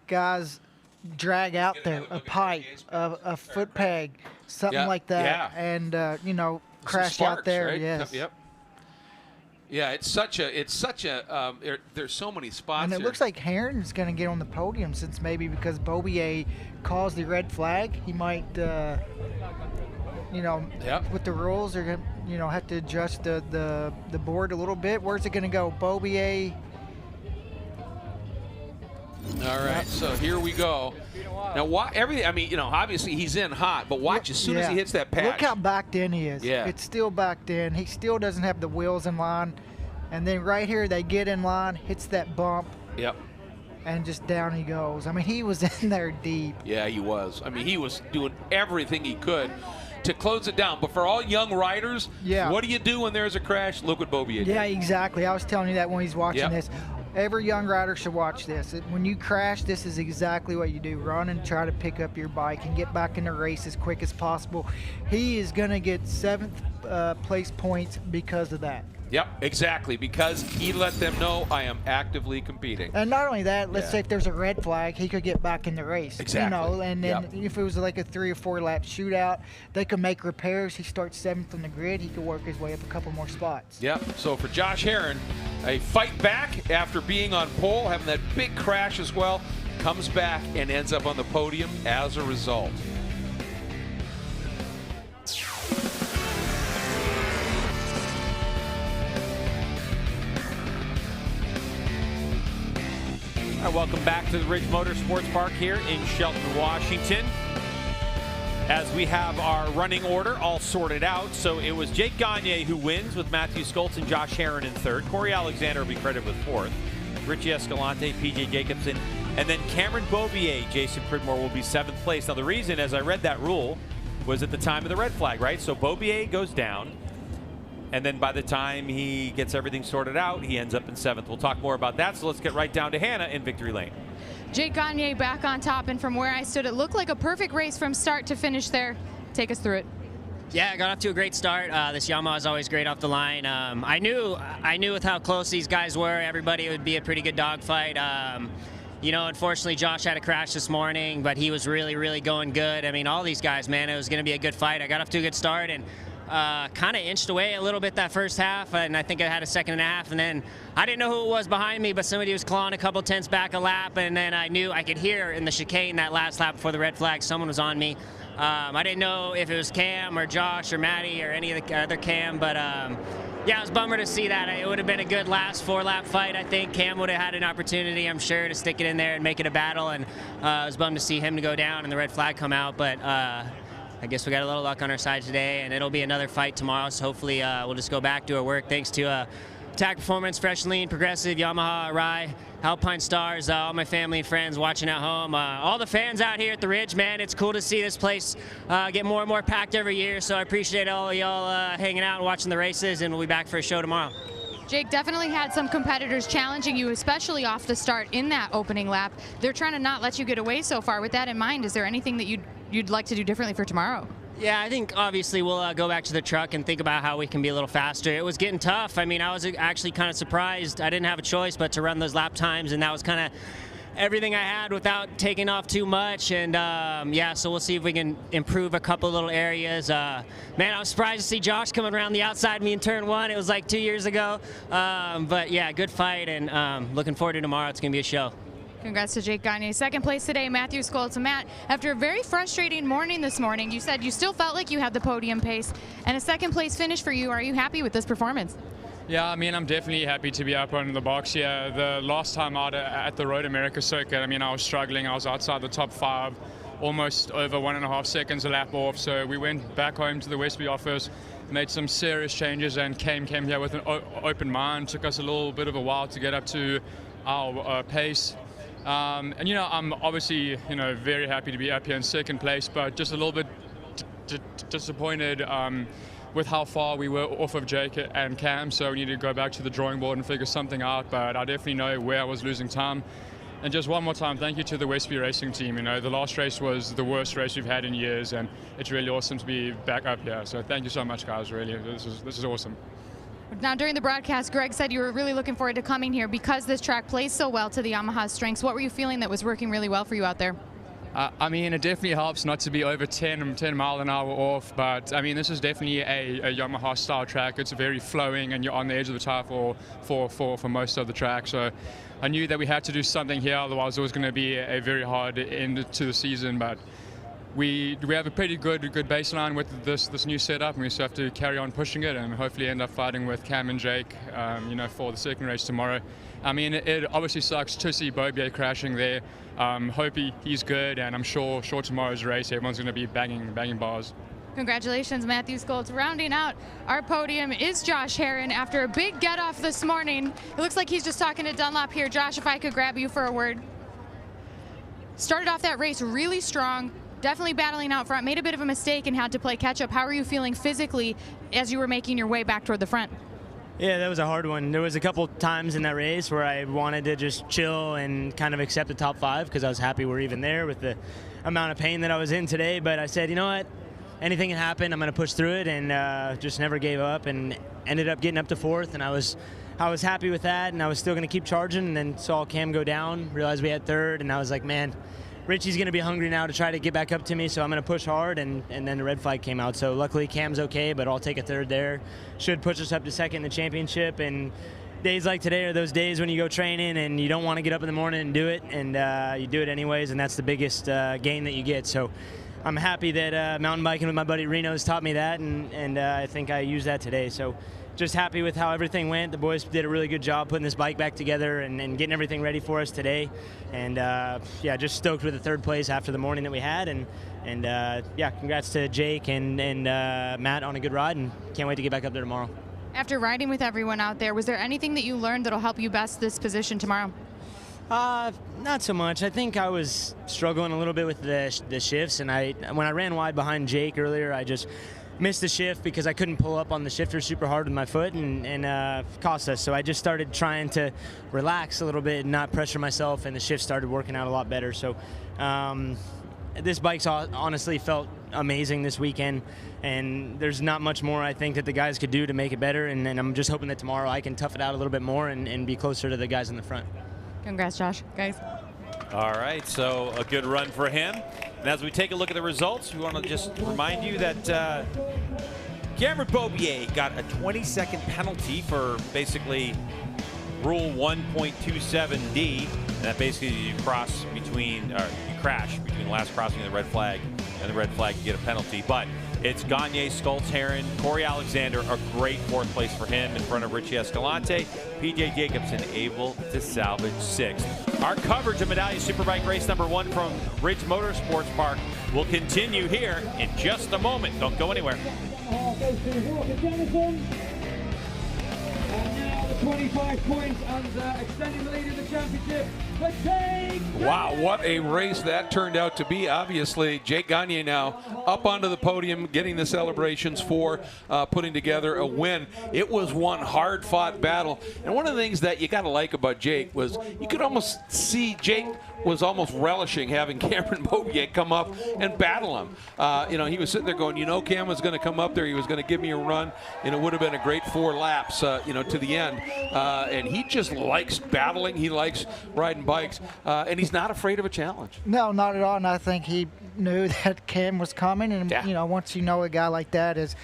guys drag out there a pipe, a foot peg, something like that, and crash sparks, out there. Right? Yes. Yep. Yeah, it's such a. There's so many spots. And it looks like Herron's going to get on the podium, since maybe because Beaubier caused the red flag, he might, with the rules, they're going to, have to adjust the board a little bit. Where's it going to go? Beaubier. All right, so here we go. Now, obviously he's in hot, but watch as soon as he hits that patch. Look how backed in he is. Yeah. It's still backed in. He still doesn't have the wheels in line. And then right here, they get in line, hits that bump. Yep. And just down he goes. I mean, he was in there deep. Yeah, he was. I mean, he was doing everything he could to close it down. But for all young riders, what do you do when there's a crash? Look what Beaubier did. Yeah, exactly. I was telling you that when he's watching this. Every young rider should watch this. When you crash, this is exactly what you do. Run and try to pick up your bike and get back in the race as quick as possible. He is going to get 7th place points because of that. Yep, exactly, because he let them know I am actively competing. And not only that, let's say if there's a red flag, he could get back in the race. Exactly. And then if it was like a 3 or 4 lap shootout, they could make repairs. He starts 7th on the grid. He could work his way up a couple more spots. Yep, so for Josh Herron, a fight back after being on pole, having that big crash as well, comes back and ends up on the podium as a result. All right, welcome back to the Ridge Motorsports Park here in Shelton, Washington. As we have our running order all sorted out. So it was Jake Gagne who wins with Matthew Skoltz and Josh Herron in 3rd. Corey Alexander will be credited with 4th. Richie Escalante, PJ Jacobson, and then Cameron Beaubier, Jason Pridmore will be 7th place. Now the reason, as I read that rule, was at the time of the red flag, right? So Beaubier goes down. And then by the time he gets everything sorted out, he ends up in 7th. We'll talk more about that, so let's get right down to Hannah in victory lane. Jake Gagne back on top, and from where I stood, it looked like a perfect race from start to finish there. Take us through it. Yeah, I got off to a great start. This Yamaha is always great off the line. I knew with how close these guys were, everybody would be a pretty good dogfight. Unfortunately, Josh had a crash this morning, but he was really, really going good. I mean, all these guys, man, it was going to be a good fight. I got off to a good start and kind of inched away a little bit that first half, and I think I had a 2nd and a half, and then I didn't know who it was behind me, but somebody was clawing a couple tenths back a lap, and then I knew I could hear in the chicane that last lap before the red flag someone was on me. I didn't know if it was Cam or Josh or Matty or any of the other Cam, but yeah, it was a bummer to see that. It would have been a good last 4-lap fight. I think Cam would have had an opportunity, I'm sure, to stick it in there and make it a battle, and I was bummed to see him to go down and the red flag come out, but I guess we got a little luck on our side today, and it'll be another fight tomorrow, so hopefully we'll just go back to our work. Thanks to Attack Performance, Fresh Lean, Progressive, Yamaha, Rye, Alpine Stars, all my family and friends watching at home, all the fans out here at the Ridge, man. It's cool to see this place get more and more packed every year, so I appreciate all of y'all hanging out and watching the races, and we'll be back for a show tomorrow. Jake, definitely had some competitors challenging you, especially off the start in that opening lap. They're trying to not let you get away so far. With that in mind, is there anything that you'd like to do differently for tomorrow? Yeah, I think obviously we'll go back to the truck and think about how we can be a little faster. It was getting tough. I mean, I was actually kind of surprised. I didn't have a choice but to run those lap times, and that was kind of everything I had without taking off too much. And yeah, so we'll see if we can improve a couple little areas. Man, I was surprised to see Josh coming around the outside of me in turn 1. It was like 2 years ago. But yeah, good fight, and looking forward to tomorrow. It's going to be a show. Congrats to Jake Gagne. 2nd place today, Matthew Skoltz. And Matt, after a very frustrating morning this morning, you said you still felt like you had the podium pace and a 2nd place finish for you. Are you happy with this performance? Yeah, I mean, I'm definitely happy to be up on the box here. The last time out at the MotoAmerica circuit, I mean, I was struggling. I was outside the top 5, almost over 1.5 seconds a lap off. So we went back home to the Westby office, made some serious changes, and came here with an open mind. Took us a little bit of a while to get up to our pace. And, I'm obviously, very happy to be up here in 2nd place, but just a little bit disappointed with how far we were off of Jake and Cam, so we needed to go back to the drawing board and figure something out, but I definitely know where I was losing time. And just one more time, thank you to the Westby Racing team. You know, the last race was the worst race we've had in years, and it's really awesome to be back up here. So thank you so much, guys, really. This is awesome. Now, during the broadcast, Greg said you were really looking forward to coming here because this track plays so well to the Yamaha strengths. What were you feeling that was working really well for you out there? I mean, it definitely helps not to be over 10 mile an hour off, but I mean, this is definitely a Yamaha style track. It's very flowing, and you're on the edge of the tire for most of the track. So I knew that we had to do something here, otherwise it was going to be a very hard end to the season. But we have a pretty good baseline with this new setup, and we just have to carry on pushing it and hopefully end up fighting with Cam and Jake, you know, for the second race tomorrow. I mean, it obviously sucks to see Bobier crashing there. Hope he's good, and I'm sure tomorrow's race everyone's going to be banging bars. Congratulations, Matthew Skoltz. Rounding out our podium is Josh Herron after a big get-off this morning. It looks like he's just talking to Dunlop here. Josh, if I could grab you for a word. Started off that race really strong, definitely battling out front, made a bit of a mistake and had to play catch-up. How are you feeling physically as you were making your way back toward the front? Yeah, that was a hard one. There was a couple times in that race where I wanted to just chill and kind of accept the top 5 because I was happy we're even there with the amount of pain that I was in today. But I said, you know what? Anything can happen. I'm going to push through it, and just never gave up and ended up getting up to 4th. And I was happy with that, and I was still going to keep charging. And then saw Cam go down, realized we had 3rd, and I was like, man, Richie's going to be hungry now to try to get back up to me, so I'm going to push hard, and then the red flag came out. So luckily Cam's okay, but I'll take a 3rd there. Should push us up to 2nd in the championship, and days like today are those days when you go training and you don't want to get up in the morning and do it, and you do it anyways, and that's the biggest gain that you get. So I'm happy that mountain biking with my buddy Reno's taught me that, and I think I used that today. So just happy with how everything went. The boys did a really good job putting this bike back together and getting everything ready for us today. And yeah, just stoked with the 3rd place after the morning that we had. And yeah, congrats to Jake and Matt on a good ride, and can't wait to get back up there tomorrow. After riding with everyone out there, was there anything that you learned that'll help you best this position tomorrow? Not so much. I think I was struggling a little bit with the shifts, and when I ran wide behind Jake earlier, I just missed the shift because I couldn't pull up on the shifter super hard with my foot, and cost us. So I just started trying to relax a little bit and not pressure myself, and the shift started working out a lot better. So this bike's honestly felt amazing this weekend, and there's not much more I think that the guys could do to make it better, and I'm just hoping that tomorrow I can tough it out a little bit more and be closer to the guys in the front. Congrats, Josh. Guys. All right, so a good run for him. And as we take a look at the results, we want to just remind you that Cameron Bobier got a 20-second penalty for basically Rule 1.27D. And that basically you crash between the last crossing of the red flag and the red flag, you get a penalty. But it's Gagne, Skoltz, Herron, Corey Alexander, a great 4th place for him in front of Richie Escalante. PJ Jacobson able to salvage 6th. Our coverage of Medallia Superbike race number 1 from Ridge Motorsports Park will continue here in just a moment. Don't go anywhere. And now the 25 points and extending the lead in the championship. Wow, what a race that turned out to be. Obviously, Jake Gagne now up onto the podium, getting the celebrations for putting together a win. It was one hard-fought battle. And one of the things that you got to like about Jake was you could almost see Jake was almost relishing having Cameron Bobier come up and battle him. You know, he was sitting there going, you know, Cam was going to come up there. He was going to give me a run, and it would have been a great 4 laps, you know, to the end. And he just likes battling. He likes riding bikes, and he's not afraid of a challenge. No, not at all. And I think he knew that Cam was coming. And, yeah, you know, once you know a guy like that is,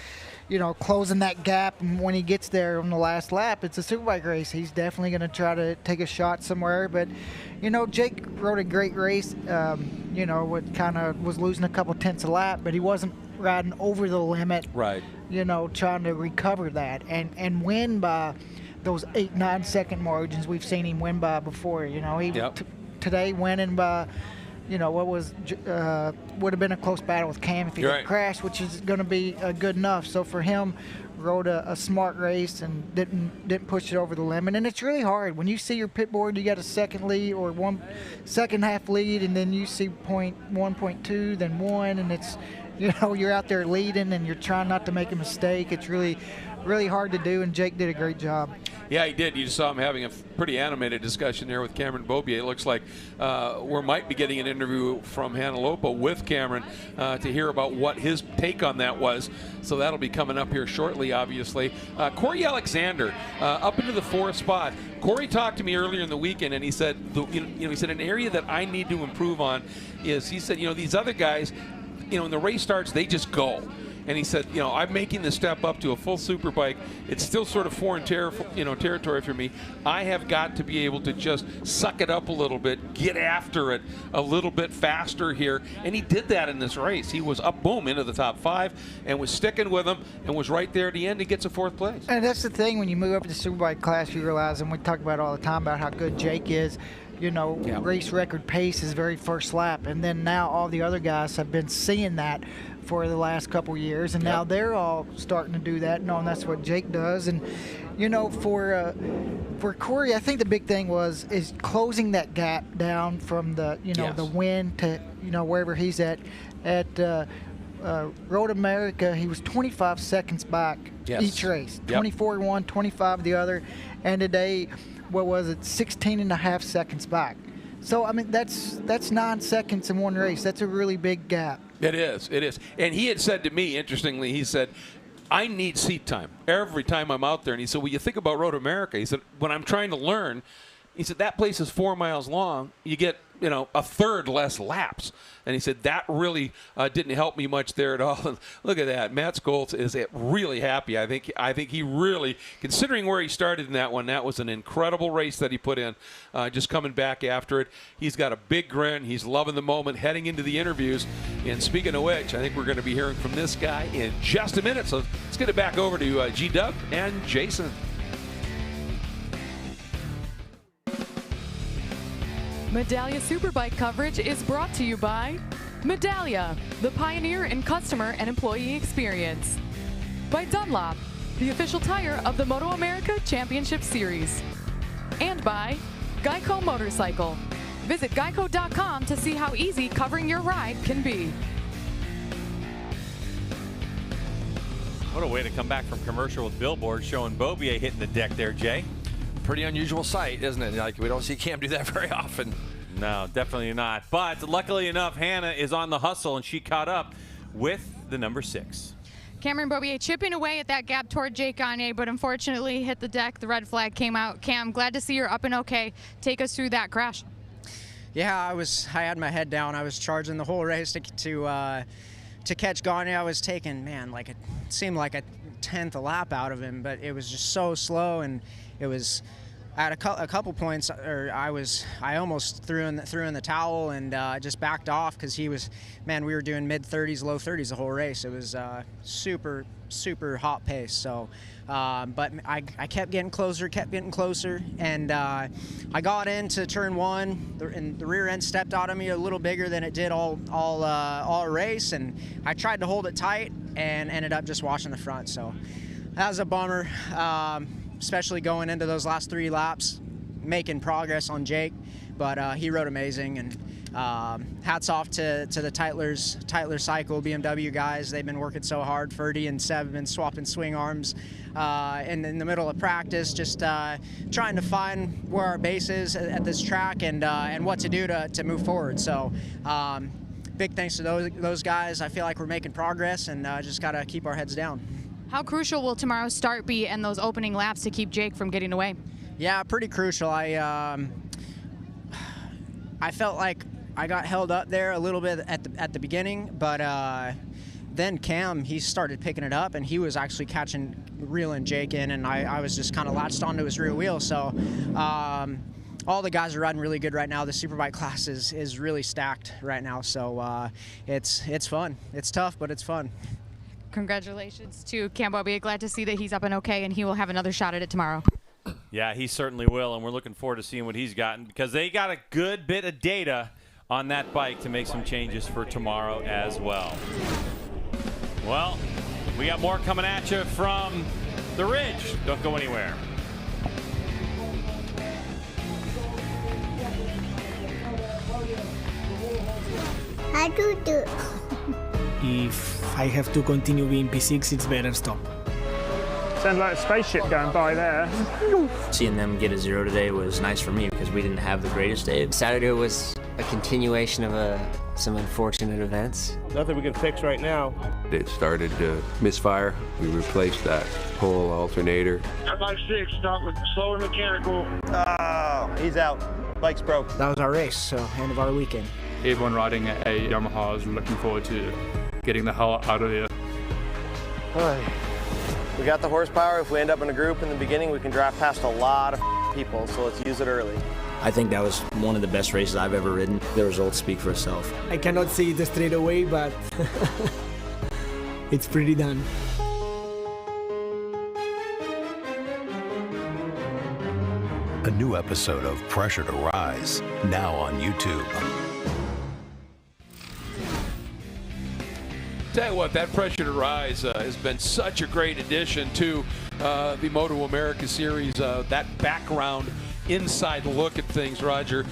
you know, closing that gap, and when he gets there on the last lap, it's a Superbike race. He's definitely going to try to take a shot somewhere. But, you know, Jake rode a great race. You know, what kind of was losing a couple tenths a lap, but he wasn't riding over the limit. Right. You know, trying to recover that and win by those 8-9 second margins we've seen him win by before. You know, he today winning by, you know, what was would have been a close battle with Cam if he didn't crash, which is going to be good enough. So for him, rode a smart race and didn't push it over the limit. And it's really hard when you see your pit board. You got a second lead or 1 second half lead, and then you see point 1.2, then 1, and you're out there leading and you're trying not to make a mistake. It's really hard to do, and Jake did a great job. Yeah, he did. You saw him having a pretty animated discussion there with Cameron Beaubier. It looks like we might be getting an interview from Hanalopa with Cameron to hear about what his take on that was. So that'll be coming up here shortly, obviously. Corey Alexander up into the 4th spot. Corey talked to me earlier in the weekend, and he said, he said an area that I need to improve on is, he said, these other guys, when the race starts, they just go. And he said, I'm making the step up to a full superbike. It's still sort of foreign territory for me. I have got to be able to just suck it up a little bit, get after it a little bit faster here. And he did that in this race. He was up, boom, into the top 5 and was sticking with them and was right there at the end. He gets a 4th place. And that's the thing, when you move up to the superbike class, you realize, and we talk about it all the time about how good Jake is. Race record pace is very first lap. And then now all the other guys have been seeing that for the last couple years, and now they're all starting to do that, knowing that's what Jake does. And for Corey, I think the big thing is closing that gap down from the the win to wherever he's at. At Road America, he was 25 seconds back each race, 24 one, 25 the other, and today, 16 and a half seconds back. So I mean, that's 9 seconds in one race. That's a really big gap. It is. And he had said to me, interestingly, he said, I need seat time every time I'm out there. And he said, well, you think about Road America. He said, when I'm trying to learn, he said, that place is 4 miles long. You get, a third less laps. And he said, that really didn't help me much there at all. And look at that. Matt Scholz is really happy. I think he really, considering where he started in that one, that was an incredible race that he put in, just coming back after it. He's got a big grin. He's loving the moment, heading into the interviews. And speaking of which, I think we're going to be hearing from this guy in just a minute. So let's get it back over to G-Dub and Jason. Medallia Superbike coverage is brought to you by Medallia, the pioneer in customer and employee experience. By Dunlop, the official tire of the MotoAmerica Championship Series. And by Geico Motorcycle. Visit geico.com to see how easy covering your ride can be. What a way to come back from commercial with billboards showing Beaubier hitting the deck there, Jay. Pretty unusual sight, isn't it? Like, we don't see Cam do that very often. No, definitely not. But luckily enough, Hannah is on the hustle, and she caught up with the number 6. Cameron Beaubier chipping away at that gap toward Jake Gagne, but unfortunately hit the deck. The red flag came out. Cam, glad to see you're up and okay. Take us through that crash. Yeah, I had my head down. I was charging the whole race to catch Gagne. I was taking, it seemed like a 10th a lap out of him, but it was just so slow, and it was at a couple points, I almost threw in the towel and just backed off, because we were doing mid-30s, low 30s the whole race. It was super hot pace. So, but I kept getting closer, and I got into turn 1, and the rear end stepped out of me a little bigger than it did all race, and I tried to hold it tight and ended up just washing the front. So that was a bummer. Especially going into those last 3 laps, making progress on Jake, but he rode amazing, and hats off to the Tytler Cycle BMW guys. They've been working so hard. Ferdy and Seb have been swapping swing arms in the middle of practice, just trying to find where our base is at this track and what to do to move forward. So big thanks to those guys. I feel like we're making progress, and just got to keep our heads down. How crucial will tomorrow's start be and those opening laps to keep Jake from getting away? Yeah, pretty crucial. I felt like I got held up there a little bit at the beginning, but then Cam, he started picking it up, and he was actually reeling Jake in, and I was just kind of latched onto his rear wheel. So all the guys are riding really good right now. The Superbike class is really stacked right now, so it's fun. It's tough, but it's fun. Congratulations to Cam Beaubier. Glad to see that he's up and okay, and he will have another shot at it tomorrow. Yeah, he certainly will, and we're looking forward to seeing what he's gotten, because they got a good bit of data on that bike to make some changes for tomorrow as well. Well, we got more coming at you from the Ridge. Don't go anywhere. How do you do? if I have to continue being P6, it's better stop. Sounds like a spaceship going by there. Seeing them get a 0 today was nice for me because we didn't have the greatest day. Saturday was a continuation of some unfortunate events. Nothing we can fix right now. It started to misfire. We replaced that whole alternator. F56, start with slow and mechanical. Oh, he's out. Bike's broke. That was our race, so end of our weekend. Everyone riding a Yamaha is looking forward to getting the hell out of here. We got the horsepower. If we end up in a group in the beginning, we can drive past a lot of people, so let's use it early. I think that was one of the best races I've ever ridden. The results speak for itself. I cannot see it straight away, but it's pretty done. A new episode of Pressure to Rise, now on YouTube. Tell you what, that Pressure to Rise has been such a great addition to the MotoAmerica series. That background, inside look at things, Roger.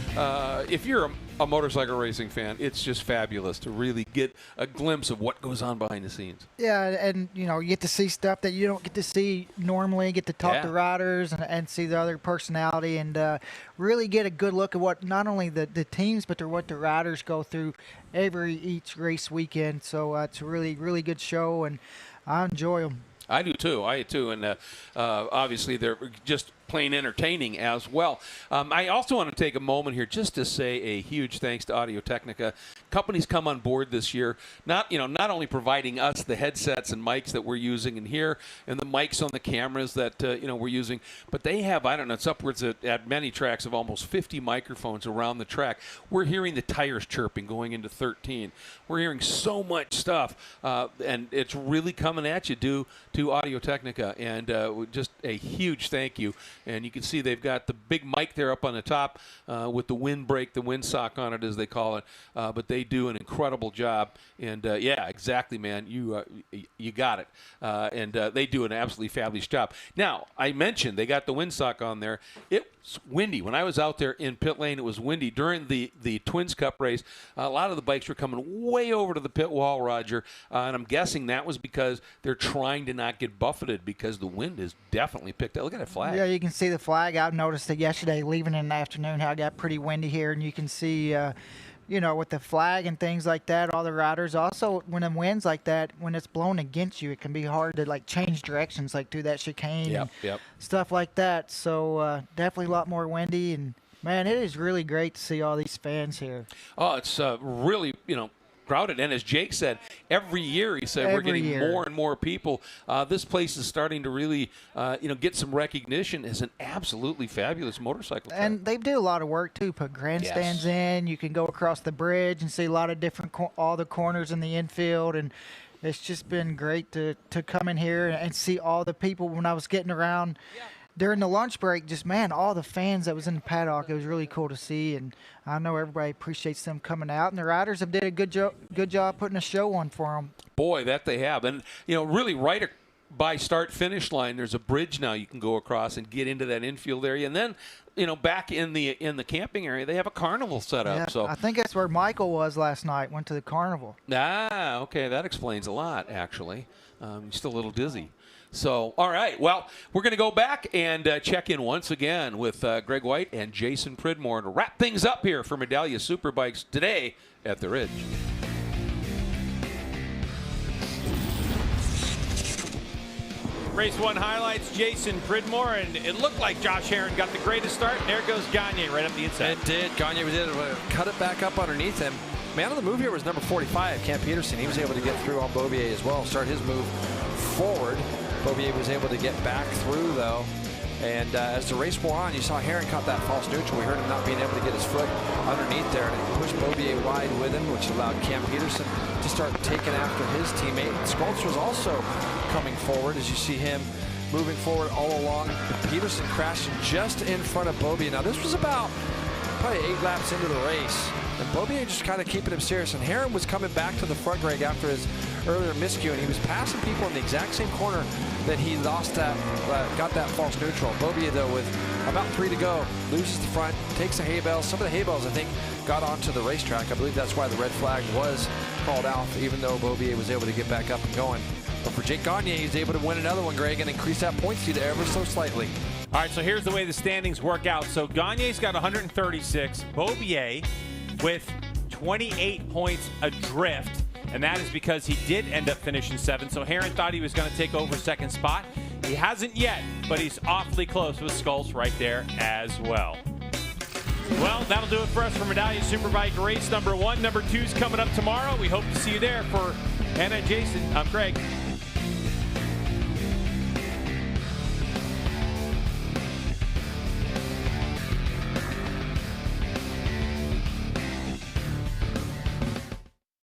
If you're a motorcycle racing fan, it's just fabulous to really get a glimpse of what goes on behind the scenes. Yeah, and you get to see stuff that you don't get to see normally. Get to talk to riders and see the other personality, and really get a good look at what not only the teams but what the riders go through each race weekend. So it's a really, really good show, and I enjoy them. I do too. And obviously they're just plain entertaining as well. I also want to take a moment here just to say a huge thanks to Audio-Technica. Companies come on board this year, not only providing us the headsets and mics that we're using in here and the mics on the cameras that we're using, but they have, I don't know, it's upwards at many tracks of almost 50 microphones around the track. We're hearing the tires chirping going into 13. We're hearing so much stuff, and it's really coming at you due to Audio-Technica, and just a huge thank you. And you can see they've got the big mic there up on the top with the windbreak, the windsock on it, as they call it. But they do an incredible job. And, yeah, exactly, man. You got it. And they do an absolutely fabulous job. Now, I mentioned they got the windsock on there. It's windy. When I was out there in pit lane, it was windy. During the Twins Cup race, a lot of the bikes were coming way over to the pit wall, Roger. And I'm guessing that was because they're trying to not get buffeted because the wind is definitely picked up. Look at that flag. Yeah, you can see the flag. I've noticed it yesterday, leaving in the afternoon, how it got pretty windy here, and you can see, with the flag and things like that, all the riders. Also, when it winds like that, when it's blown against you, it can be hard to change directions, through that chicane and stuff like that. So definitely a lot more windy, and man, it is really great to see all these fans here. Oh, it's really, crowded. And as Jake said, every year, he said, we're getting more and more people. This place is starting to really, get some recognition as an absolutely fabulous motorcycle track. And they do a lot of work, too. Put grandstands in. You can go across the bridge and see a lot of different, all the corners in the infield. And it's just been great to come in here and see all the people. When I was getting around during the lunch break, all the fans that was in the paddock, it was really cool to see, and I know everybody appreciates them coming out, and the riders have did a good job putting a show on for them. Boy, that they have. And, really right by start-finish line, there's a bridge now you can go across and get into that infield area, and then, back in the camping area, they have a carnival set up. Yeah, so I think that's where Michael was last night, went to the carnival. Ah, okay, that explains a lot, actually. He's still a little dizzy. So, all right, well, we're going to go back and check in once again with Greg White and Jason Pridmore to wrap things up here for Medallia Superbikes today at the Ridge. Race 1 highlights, Jason Pridmore, and it looked like Josh Herron got the greatest start, and there goes Gagne right up the inside. It did. Gagne did cut it back up underneath him. Man of the move here was number 45, Cam Peterson. He was able to get through on Beaubier as well, start his move forward. Beaubier was able to get back through, though. And as the race wore on, you saw Herron caught that false neutral. We heard him not being able to get his foot underneath there, and it pushed Beaubier wide with him, which allowed Cam Peterson to start taking after his teammate. Skoltz was also coming forward, as you see him moving forward all along. Peterson crashing just in front of Beaubier. Now, this was about probably 8 laps into the race, and Beaubier just kind of keeping him serious. And Herron was coming back to the front, Greg, after his earlier miscue, and he was passing people in the exact same corner that he lost that, got that false neutral. Beaubier, though, with about 3 to go, loses the front, takes a hay bale. Some of the hay bales, I think, got onto the racetrack. I believe that's why the red flag was called out, even though Beaubier was able to get back up and going. But for Jake Gagne, he's able to win another one, Greg, and increase that points lead ever so slightly. All right, so here's the way the standings work out. So Gagne's got 136. Beaubier with 28 points adrift, and that is because he did end up finishing 7th. So Herron thought he was going to take over 2nd spot. He hasn't yet, but he's awfully close with Skulls right there as well. Well, that'll do it for us for Medallia Superbike race number 1. Number 2's coming up tomorrow. We hope to see you there. For Hannah and Jason, I'm Greg.